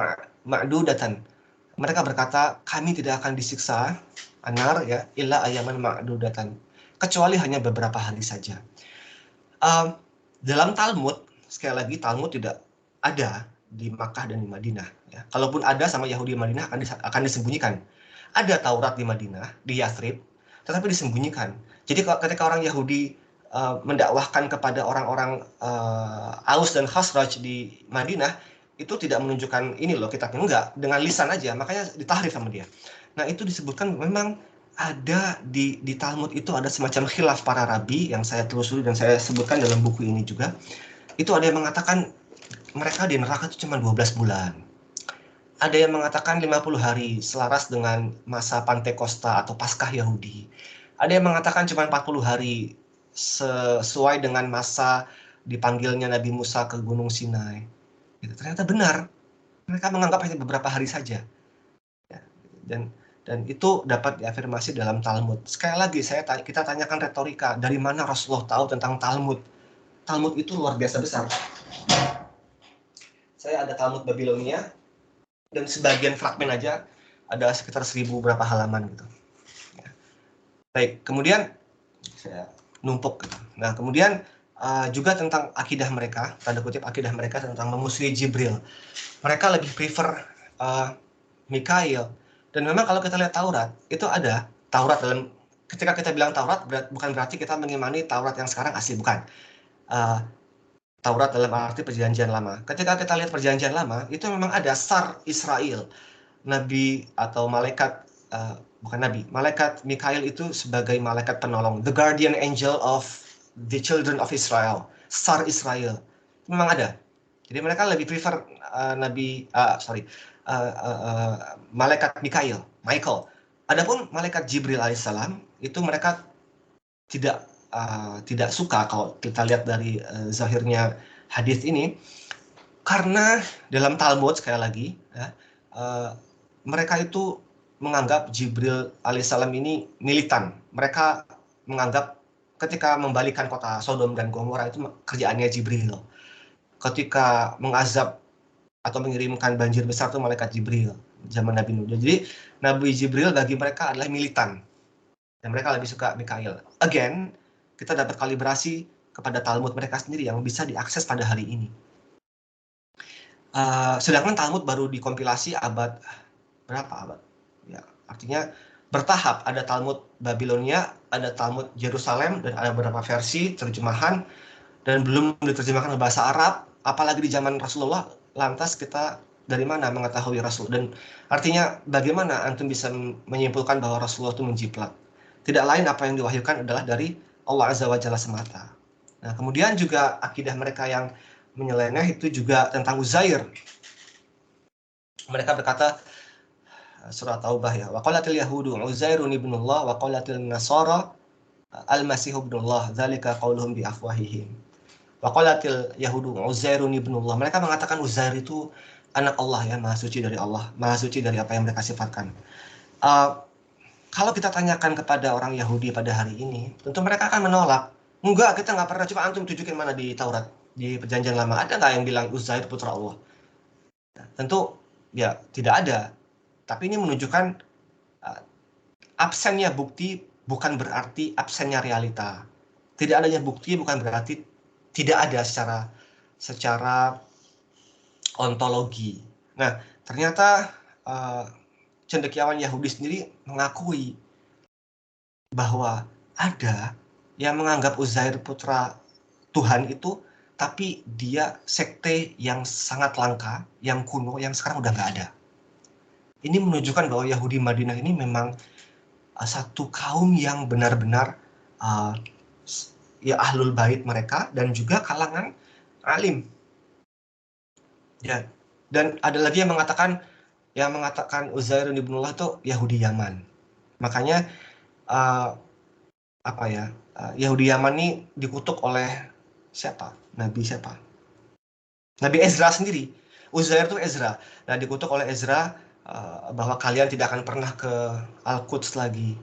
ma'dudatan. Mereka berkata, kami tidak akan disiksa anar ya illa ayyaman ma'dudatan, kecuali hanya beberapa hari saja. Dalam Talmud, sekali lagi Talmud tidak ada di Makkah dan di Madinah. Ya. Kalaupun ada sama Yahudi Madinah akan disembunyikan. Ada Taurat di Madinah, di Yathrib, tetapi disembunyikan. Jadi ketika orang Yahudi mendakwahkan kepada orang-orang Aus dan Khazraj di Madinah, itu tidak menunjukkan ini loh kitabnya, enggak, dengan lisan aja, makanya ditahrif sama dia. Nah, itu disebutkan memang ada di Talmud itu ada semacam khilaf para rabi yang saya telusuri dan saya sebutkan dalam buku ini juga. Itu ada yang mengatakan mereka di neraka itu cuma 12 bulan. Ada yang mengatakan 50 hari selaras dengan masa Pantekosta atau Paskah Yahudi. Ada yang mengatakan cuma 40 hari sesuai dengan masa dipanggilnya Nabi Musa ke Gunung Sinai. Gitu. Ternyata benar. Mereka menganggap hanya beberapa hari saja. Ya, dan itu dapat diafirmasi dalam Talmud. Sekali lagi kita tanyakan retorika, dari mana Rasulullah tahu tentang Talmud? Talmud itu luar biasa besar. Saya ada Talmud Babilonia, dan sebagian fragmen aja ada sekitar 1000 berapa halaman gitu. Ya. Baik, kemudian saya numpuk. Gitu. Nah, kemudian juga tentang akidah mereka, tanda kutip akidah mereka tentang memusuhi Jibril. Mereka lebih prefer Mikail. Dan memang kalau kita lihat Taurat, itu ada Taurat dalam, ketika kita bilang Taurat, bukan berarti kita mengimani Taurat yang sekarang asli, bukan. Taurat dalam arti perjanjian lama. Ketika kita lihat perjanjian lama, itu memang ada Sar Israel. Nabi atau malaikat, bukan nabi, malaikat Mikail itu sebagai malaikat penolong. The guardian angel of the children of Israel. Sar Israel. Memang ada. Jadi mereka lebih prefer malaikat Mikail, Michael. Adapun malaikat Jibril alaihissalam, itu mereka tidak suka kalau kita lihat dari zahirnya hadis ini, karena dalam Talmud sekali lagi ya, mereka itu menganggap Jibril alaihissalam ini militan. Mereka menganggap ketika membalikan kota Sodom dan Gomora itu kerjaannya Jibril. Ketika mengazab atau mengirimkan banjir besar itu malaikat Jibril zaman Nabi Nuh. Jadi Nabi Jibril bagi mereka adalah militan. Dan mereka lebih suka Mikail. Again, kita dapat kalibrasi kepada Talmud mereka sendiri yang bisa diakses pada hari ini. Sedangkan Talmud baru dikompilasi abad berapa abad? Ya, artinya bertahap. Ada Talmud Babilonia, ada Talmud Yerusalem, dan ada beberapa versi terjemahan, dan belum diterjemahkan ke bahasa Arab. Apalagi di zaman Rasulullah, lantas kita dari mana mengetahui Rasul? Dan artinya bagaimana antum bisa menyimpulkan bahwa Rasulullah itu menjiplak? Tidak lain apa yang diwahyukan adalah dari Allah Azza wa Jalla semata. Nah, kemudian juga akidah mereka yang menyeleneh itu juga tentang Uzair. Mereka berkata, surah Taubah ya, wa qalatil yahudu Uzairun ibnullah wa qalatil nasara al-masih ibnullah, dzalika qauluhum bi afwahihim. Wa qalatil yahudu Uzairun ibnullah. Mereka mengatakan Uzair itu anak Allah ya, maha suci dari Allah, maha suci dari apa yang mereka sifatkan. Kalau kita tanyakan kepada orang Yahudi pada hari ini, tentu mereka akan menolak. Enggak, kita nggak pernah. Coba antum tunjukin mana di Taurat, di perjanjian lama, ada nggak yang bilang Uzair putra Allah? Tentu ya tidak ada. Tapi ini menunjukkan absennya bukti bukan berarti absennya realita. Tidak adanya bukti bukan berarti tidak ada secara ontologi. Nah, ternyata cendekiawan Yahudi sendiri mengakui bahwa ada yang menganggap Uzair putra Tuhan itu, tapi dia sekte yang sangat langka, yang kuno, yang sekarang udah nggak ada. Ini menunjukkan bahwa Yahudi Madinah ini memang satu kaum yang benar-benar ya ahlul bait mereka, dan juga kalangan alim. Ya, dan ada lagi yang mengatakan Uzair ibnullah itu Yahudi Yaman. Makanya Yahudi Yaman ini dikutuk oleh siapa? Nabi siapa? Nabi Ezra sendiri. Uzair itu Ezra. Nah, dikutuk oleh Ezra bahwa kalian tidak akan pernah ke Al-Quds lagi,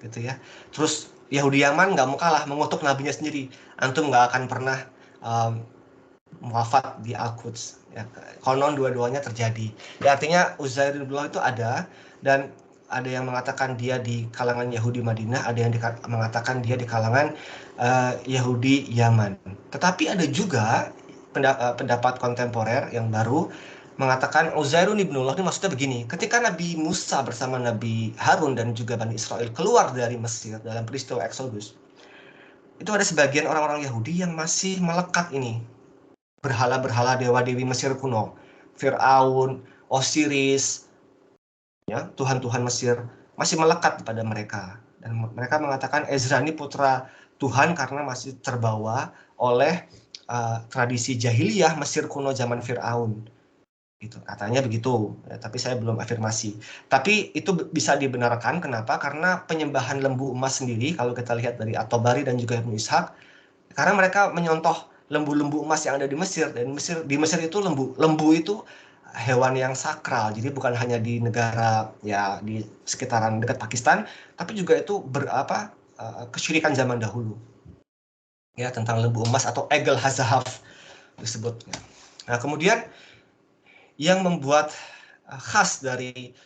gitu ya. Terus Yahudi Yaman nggak mau kalah, mengutuk nabinya sendiri. Antum nggak akan pernah wafat di Al-Quds. Ya, konon dua-duanya terjadi. Ya, artinya Uzair ibnullah itu ada, dan ada yang mengatakan dia di kalangan Yahudi Madinah, ada yang mengatakan dia di kalangan Yahudi Yaman. Tetapi ada juga pendapat kontemporer yang baru mengatakan Uzairun ibnullah ini maksudnya begini, ketika Nabi Musa bersama Nabi Harun dan juga Bani Israel keluar dari Mesir dalam peristiwa Exodus, itu ada sebagian orang-orang Yahudi yang masih melekat ini, berhala-berhala dewa-dewi Mesir kuno, Fir'aun, Osiris, ya, Tuhan-Tuhan Mesir, masih melekat pada mereka. Dan mereka mengatakan Ezra ini putra Tuhan karena masih terbawa oleh tradisi jahiliyah Mesir kuno zaman Fir'aun. Gitu, katanya begitu, ya, tapi saya belum afirmasi. Tapi itu bisa dibenarkan, kenapa? Karena penyembahan lembu emas sendiri, kalau kita lihat dari At-Tabari dan juga Ibnu Ishaq, karena mereka menyontoh lembu-lembu emas yang ada di Mesir, dan di Mesir itu lembu itu hewan yang sakral, jadi bukan hanya di negara ya di sekitaran dekat Pakistan, tapi juga itu kesyirikan zaman dahulu, ya, tentang lembu emas atau Egel Hazahaf disebutnya. Nah, kemudian yang membuat khas dari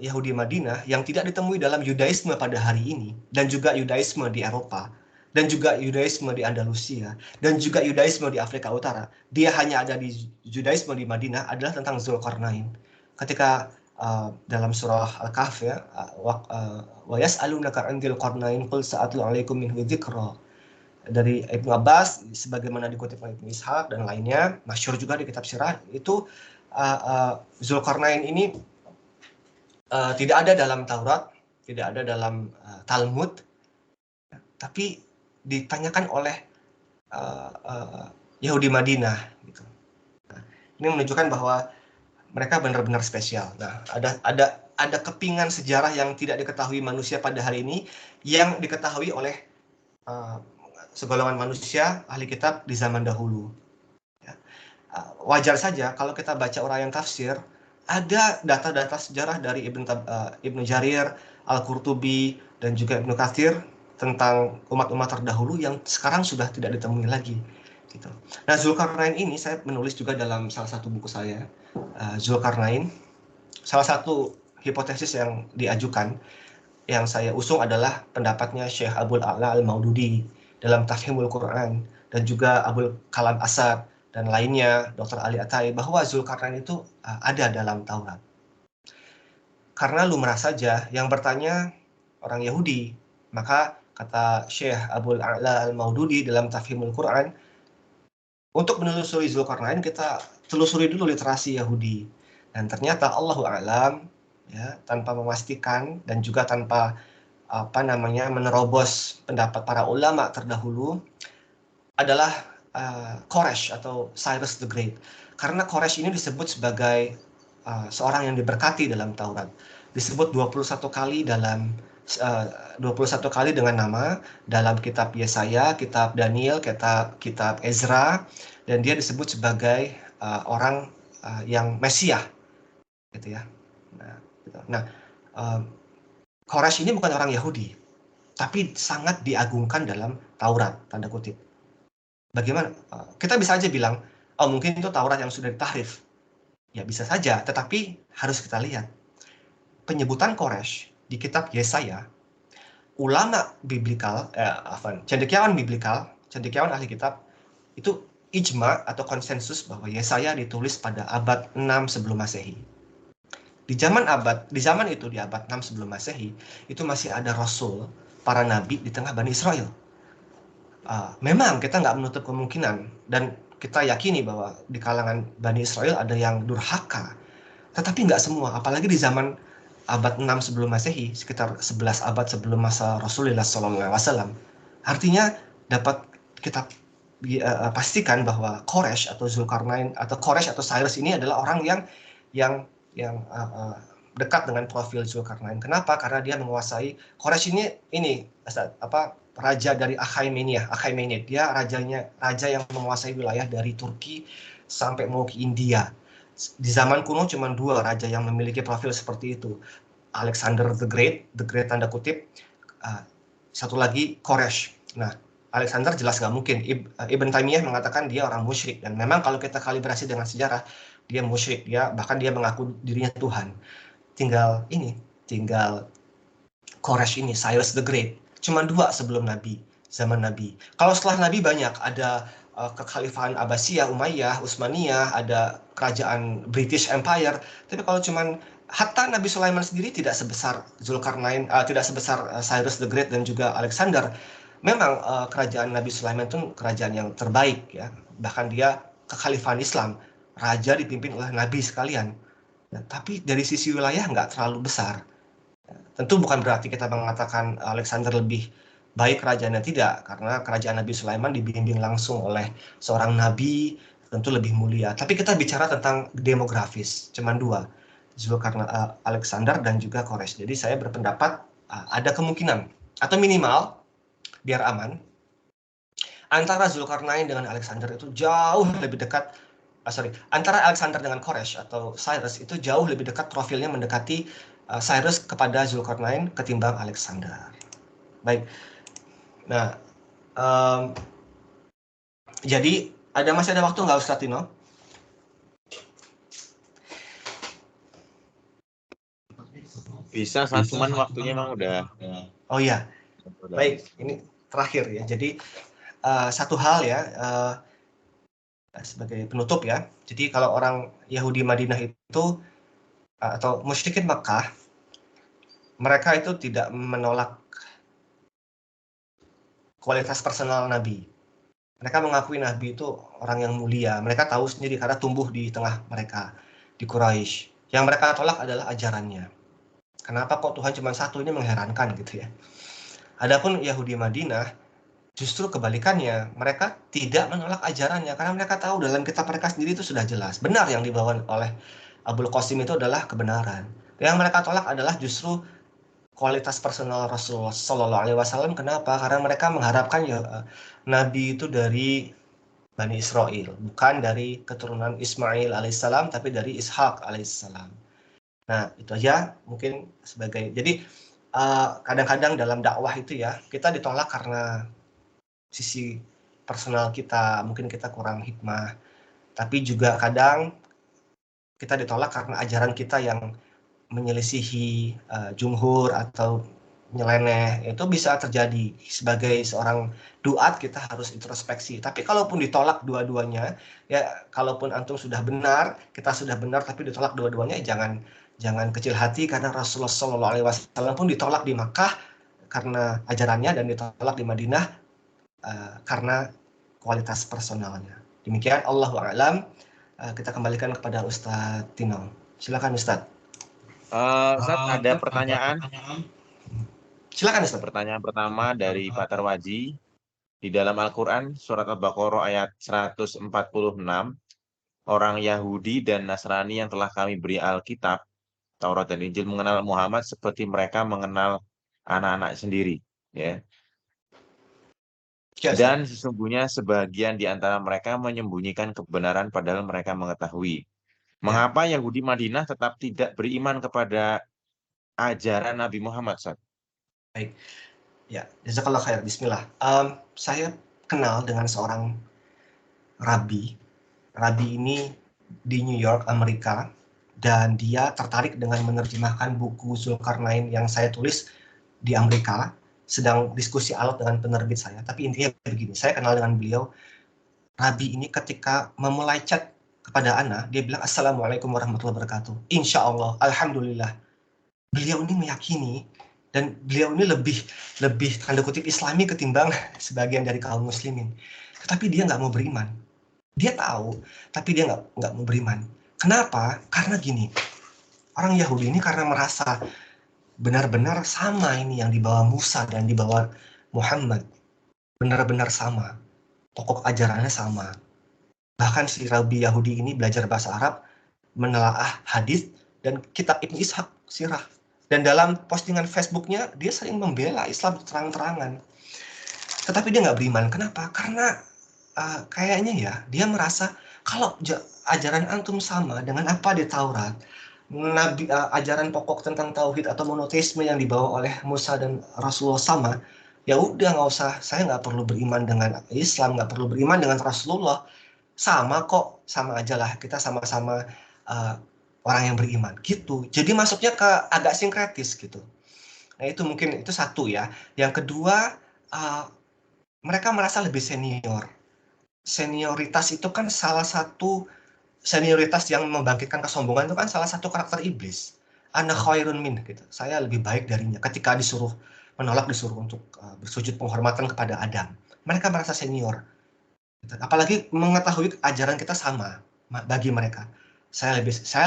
Yahudi Madinah yang tidak ditemui dalam Yudaisme pada hari ini, dan juga Yudaisme di Eropa, dan juga Yudaisme di Andalusia, dan juga Yudaisme di Afrika Utara, dia hanya ada di Yudaisme di Madinah, adalah tentang Zulkarnain. Ketika dalam surah Al-Kahf, ya, wa yas'alunaka 'anil qarnain qul sa'atlu 'alaikum minhu dzikra, dari Ibnu Abbas sebagaimana dikutip oleh Ibnu Ishaq dan lainnya, masyhur juga di kitab sirah, itu Zulkarnain ini tidak ada dalam Taurat, tidak ada dalam Talmud, tapi ditanyakan oleh Yahudi Madinah. Gitu. Nah, ini menunjukkan bahwa mereka benar-benar spesial. Nah, ada kepingan sejarah yang tidak diketahui manusia pada hari ini, yang diketahui oleh segolongan manusia ahli kitab di zaman dahulu. Ya. Wajar saja kalau kita baca uraian tafsir, ada data-data sejarah dari Ibnu Jarir, Al-Qurtubi, dan juga Ibnu Katsir tentang umat-umat terdahulu yang sekarang sudah tidak ditemui lagi. Gitu. Nah, Zulkarnain ini saya menulis juga dalam salah satu buku saya, Zulkarnain. Salah satu hipotesis yang diajukan, yang saya usung adalah pendapatnya Syekh Abul A'la Al-Maududi dalam Tafhimul Quran, dan juga Abul Kalam Asad dan lainnya, Dr. Ali Atai, bahwa Zulkarnain itu ada dalam Taurat. Karena lumrah saja yang bertanya orang Yahudi, maka kata Syekh Abul A'la Al-Maududi dalam Tafhimul Quran, untuk menelusuri Zulkarnain kita telusuri dulu literasi Yahudi. Dan ternyata Allahu a'lam, ya, tanpa memastikan dan juga tanpa menerobos pendapat para ulama terdahulu, adalah Koresh atau Cyrus the Great. Karena Koresh ini disebut sebagai seorang yang diberkati dalam Taurat. Disebut 21 kali dalam 21 kali dengan nama dalam kitab Yesaya, kitab Daniel, kitab Ezra, dan dia disebut sebagai orang yang Mesiah, gitu ya. Nah, Koresh ini bukan orang Yahudi, tapi sangat diagungkan dalam Taurat, tanda kutip. Bagaimana? Kita bisa aja bilang, oh mungkin itu Taurat yang sudah ditahrif. Ya bisa saja, tetapi harus kita lihat. Penyebutan Koresh di kitab Yesaya, ulama biblikal, cendekiawan biblikal, cendekiawan ahli kitab, itu ijma atau konsensus bahwa Yesaya ditulis pada abad 6 sebelum Masehi. Di zaman itu, di abad 6 sebelum Masehi, itu masih ada Rasul, para nabi di tengah Bani Israel. Memang kita nggak menutup kemungkinan, dan kita yakini bahwa di kalangan Bani Israel ada yang durhaka, tetapi nggak semua, apalagi di zaman abad 6 sebelum Masehi, sekitar 11 abad sebelum masa Rasulullah SAW. Artinya dapat kita pastikan bahwa Koresh atau Zulkarnain atau Koresh atau Cyrus ini adalah orang yang dekat dengan profil Zulkarnain. Kenapa? Karena dia menguasai, Koresh ini raja dari Achaemenid. Dia raja yang menguasai wilayah dari Turki sampai mau ke India. Di zaman kuno cuma 2 raja yang memiliki profil seperti itu. Alexander the Great tanda kutip, satu lagi Koresh. Nah, Alexander jelas nggak mungkin. Ibn Taimiyah mengatakan dia orang musyrik, dan memang kalau kita kalibrasi dengan sejarah, dia musyrik, bahkan dia mengaku dirinya Tuhan. Tinggal Koresh ini, Cyrus the Great, cuma 2 sebelum Nabi, zaman Nabi. Kalau setelah Nabi banyak, ada kekhalifahan Abbasiyah, Umayyah, Utsmaniyah, ada kerajaan British Empire. Tapi kalau cuman hatta Nabi Sulaiman sendiri tidak sebesar Zulkarnain, tidak sebesar Cyrus the Great dan juga Alexander. Memang kerajaan Nabi Sulaiman itu kerajaan yang terbaik ya. Bahkan dia kekhalifahan Islam, raja dipimpin oleh nabi sekalian. Ya, tapi dari sisi wilayah nggak terlalu besar. Tentu bukan berarti kita mengatakan Alexander lebih baik kerajaannya, tidak, karena kerajaan Nabi Sulaiman dibimbing langsung oleh seorang nabi, tentu lebih mulia. Tapi kita bicara tentang demografis, cuman dua, Alexander dan juga Koresh. Jadi saya berpendapat ada kemungkinan, atau minimal, biar aman, antara Zulkarnain dengan Alexander itu jauh lebih dekat. Antara Alexander dengan Koresh atau Cyrus itu jauh lebih dekat, profilnya mendekati Cyrus kepada Zulkarnain ketimbang Alexander. Baik. Nah, jadi masih ada waktu nggak Ustadz Tino? Bisa, cuman waktunya emang udah. Oh iya. Baik, ini terakhir ya. Jadi satu hal ya, sebagai penutup ya. Jadi kalau orang Yahudi Madinah itu atau musyrikin Makkah, mereka itu tidak menolak kualitas personal Nabi. Mereka mengakui Nabi itu orang yang mulia. Mereka tahu sendiri karena tumbuh di tengah mereka, di Quraisy. Yang mereka tolak adalah ajarannya. Kenapa kok Tuhan cuma satu? Ini mengherankan gitu ya. Adapun Yahudi Madinah, justru kebalikannya. Mereka tidak menolak ajarannya, karena mereka tahu dalam kitab mereka sendiri itu sudah jelas. Benar yang dibawa oleh Abul Qasim itu adalah kebenaran. Yang mereka tolak adalah justru kualitas personal Rasulullah Shallallahu Alaihi Wasallam. Kenapa? Karena mereka mengharapkan ya Nabi itu dari Bani Israel, bukan dari keturunan Ismail alaihissalam, tapi dari Ishak alaihissalam. Nah, itu aja mungkin sebagai. Jadi kadang-kadang dalam dakwah itu ya kita ditolak karena sisi personal kita, mungkin kita kurang hikmah. Tapi juga kadang kita ditolak karena ajaran kita yang menyelisihi jumhur atau nyeleneh. Itu bisa terjadi. Sebagai seorang duat kita harus introspeksi. Tapi kalaupun ditolak dua-duanya, ya kalaupun antum sudah benar, kita sudah benar, tapi ditolak dua-duanya, jangan kecil hati, karena Rasulullah SAW pun ditolak di Makkah karena ajarannya, dan ditolak di Madinah karena kualitas personalnya. Demikian, Allahu a'lam. Kita kembalikan kepada Ustadz Tino. Silakan Ustadz. Ustadz, ada pertanyaan. Silakan Ustadz. Pertanyaan pertama dari Pak Tarwaji. Di dalam Al-Quran, surat Al-Baqarah ayat 146, orang Yahudi dan Nasrani yang telah kami beri Alkitab, Taurat dan Injil, mengenal Muhammad seperti mereka mengenal anak-anak sendiri. Ya. Dan sesungguhnya sebagian di antara mereka menyembunyikan kebenaran padahal mereka mengetahui. Mengapa Yahudi Madinah tetap tidak beriman kepada ajaran Nabi Muhammad, Ustaz? Baik. Ya, jazakallah khair. Bismillah. Saya kenal dengan seorang rabi. Rabi ini di New York, Amerika, dan dia tertarik dengan menerjemahkan buku Zulkarnain yang saya tulis di Amerika. Sedang diskusi alot dengan penerbit saya. Tapi intinya begini, saya kenal dengan beliau. Rabi ini ketika memulai chat kepada Ana, dia bilang Assalamualaikum warahmatullahi wabarakatuh. Insya Allah, Alhamdulillah. Beliau ini meyakini, dan beliau ini lebih tanda kutip Islami ketimbang sebagian dari kaum muslimin. Tetapi dia nggak mau beriman. Dia tahu, tapi dia nggak mau beriman. Kenapa? Karena gini, orang Yahudi ini karena merasa benar-benar sama ini yang dibawa Musa dan dibawa Muhammad. Benar-benar sama. Pokok ajarannya sama. Bahkan si Rabi Yahudi ini belajar bahasa Arab, menelaah hadis dan kitab Ibnu Ishaq, sirah. Dan dalam postingan Facebooknya, dia sering membela Islam terang-terangan. Tetapi dia nggak beriman. Kenapa? Karena kayaknya ya, dia merasa kalau ajaran antum sama dengan apa di Taurat, ajaran pokok tentang tauhid atau monoteisme yang dibawa oleh Musa dan Rasulullah sama, ya udah nggak usah, saya nggak perlu beriman dengan Islam, nggak perlu beriman dengan Rasulullah, sama kok, sama aja lah, kita sama-sama orang yang beriman gitu. Jadi masuknya ke agak sinkretis gitu. Nah itu mungkin itu satu ya. Yang kedua, mereka merasa lebih senior. senioritas itu kan salah satu senioritas yang membangkitkan kesombongan itu kan salah satu karakter iblis. Ana khairun min gitu. Saya lebih baik darinya ketika disuruh untuk bersujud penghormatan kepada Adam. Mereka merasa senior. Gitu. Apalagi mengetahui ajaran kita sama bagi mereka. Saya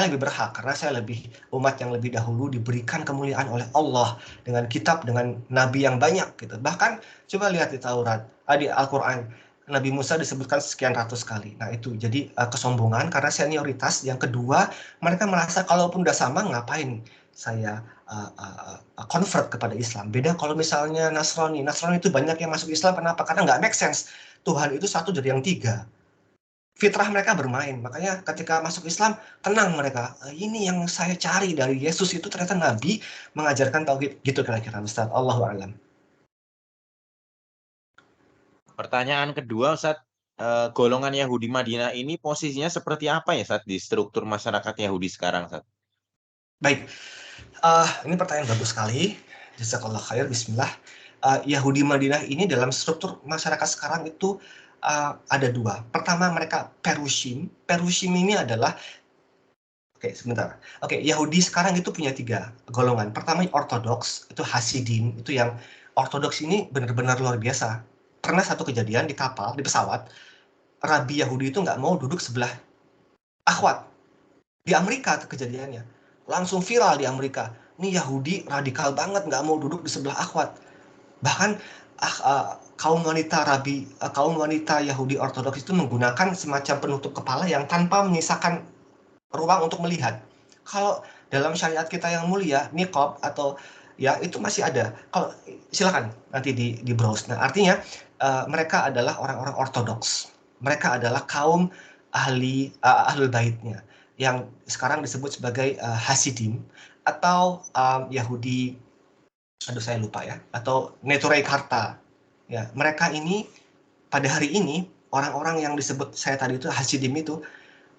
lebih berhak karena saya lebih umat yang lebih dahulu diberikan kemuliaan oleh Allah dengan kitab, dengan nabi yang banyak gitu. Bahkan coba lihat di Taurat, di Al-Qur'an, Nabi Musa disebutkan sekian ratus kali. Nah, itu jadi kesombongan karena senioritas. Yang kedua, mereka merasa kalaupun udah sama ngapain saya convert kepada Islam. Beda kalau misalnya Nasrani. Nasrani itu banyak yang masuk Islam, kenapa? Karena nggak make sense. Tuhan itu satu dari yang tiga. Fitrah mereka bermain. Makanya ketika masuk Islam, tenang mereka. Ini yang saya cari dari Yesus itu ternyata Nabi mengajarkan tauhid. Gitu kira-kira, Ustaz. Allahu a'lam. Pertanyaan kedua, Ustaz, golongan Yahudi Madinah ini posisinya seperti apa ya, Ustaz, di struktur masyarakat Yahudi sekarang, Ustaz? Baik, ini pertanyaan bagus sekali. Jazakallah khair, bismillah. Yahudi Madinah ini dalam struktur masyarakat sekarang itu ada dua. Pertama, mereka Perushim. Perushim ini adalah sebentar. Yahudi sekarang itu punya tiga golongan. Pertama Ortodoks, itu Hasidim, itu yang Ortodoks ini benar-benar luar biasa. Pernah satu kejadian di kapal, di pesawat, Rabi Yahudi itu nggak mau duduk sebelah akhwat. Di Amerika kejadiannya. Langsung viral di Amerika. Ini Yahudi radikal banget, nggak mau duduk di sebelah akhwat. Bahkan kaum wanita Yahudi Ortodoks itu menggunakan semacam penutup kepala yang tanpa menyisakan ruang untuk melihat. Kalau dalam syariat kita yang mulia, niqab atau ya itu masih ada. Kalau silakan nanti di browse. Nah, artinya mereka adalah orang-orang ortodoks. Mereka adalah kaum ahlul baitnya yang sekarang disebut sebagai Hasidim atau Yahudi, aduh saya lupa ya, atau Neturei Karta. Ya, mereka ini pada hari ini orang-orang yang disebut saya tadi itu Hasidim itu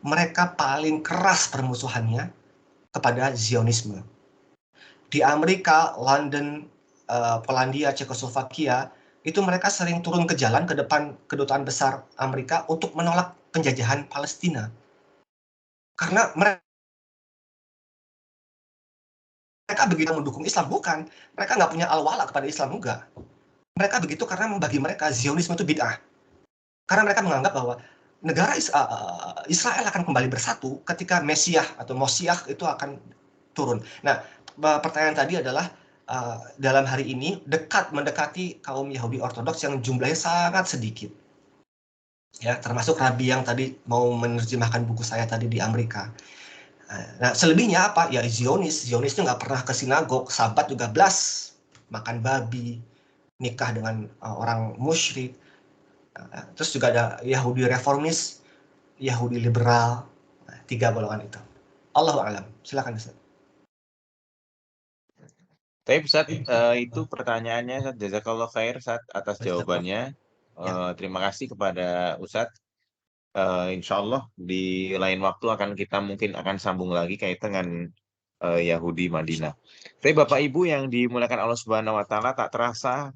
mereka paling keras permusuhannya kepada Zionisme. Di Amerika, London, Polandia, Cekoslovakia, itu mereka sering turun ke jalan ke depan kedutaan besar Amerika untuk menolak penjajahan Palestina. Karena mereka begitu mendukung Islam, bukan. Mereka nggak punya al-wala kepada Islam, enggak. Mereka begitu karena bagi mereka Zionisme itu bid'ah. Karena mereka menganggap bahwa negara Israel akan kembali bersatu ketika Mesiah atau Mosiah itu akan turun. Nah, pertanyaan tadi adalah dalam hari ini mendekati kaum Yahudi Ortodoks yang jumlahnya sangat sedikit. Ya, termasuk Rabi yang tadi mau menerjemahkan buku saya tadi di Amerika. Nah, selebihnya apa? Ya Zionis itu nggak pernah ke sinagog, sabat juga blas, makan babi, nikah dengan orang musyrik. Terus juga ada Yahudi reformis, Yahudi liberal, tiga golongan itu. Allahu a'lam. Silakan Ustaz. Tapi Ustaz, itu pertanyaannya, Ustaz. Jazakallah khair, Ustaz, atas jawabannya. Terima kasih kepada Ustaz. Insya Allah di lain waktu kita mungkin akan sambung lagi kaitan dengan Yahudi Madinah. Tapi Bapak Ibu yang dimuliakan Allah Subhanahu Wa Taala, tak terasa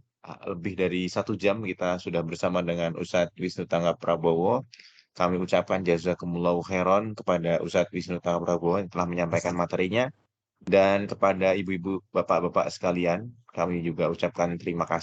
lebih dari 1 jam kita sudah bersama dengan Ustadz Wisnu Tangga Prabowo. Kami ucapkan jazakumullahu khairan kepada Ustadz Wisnu Tangga Prabowo yang telah menyampaikan materinya, dan kepada ibu-ibu, bapak-bapak sekalian, kami juga ucapkan terima kasih.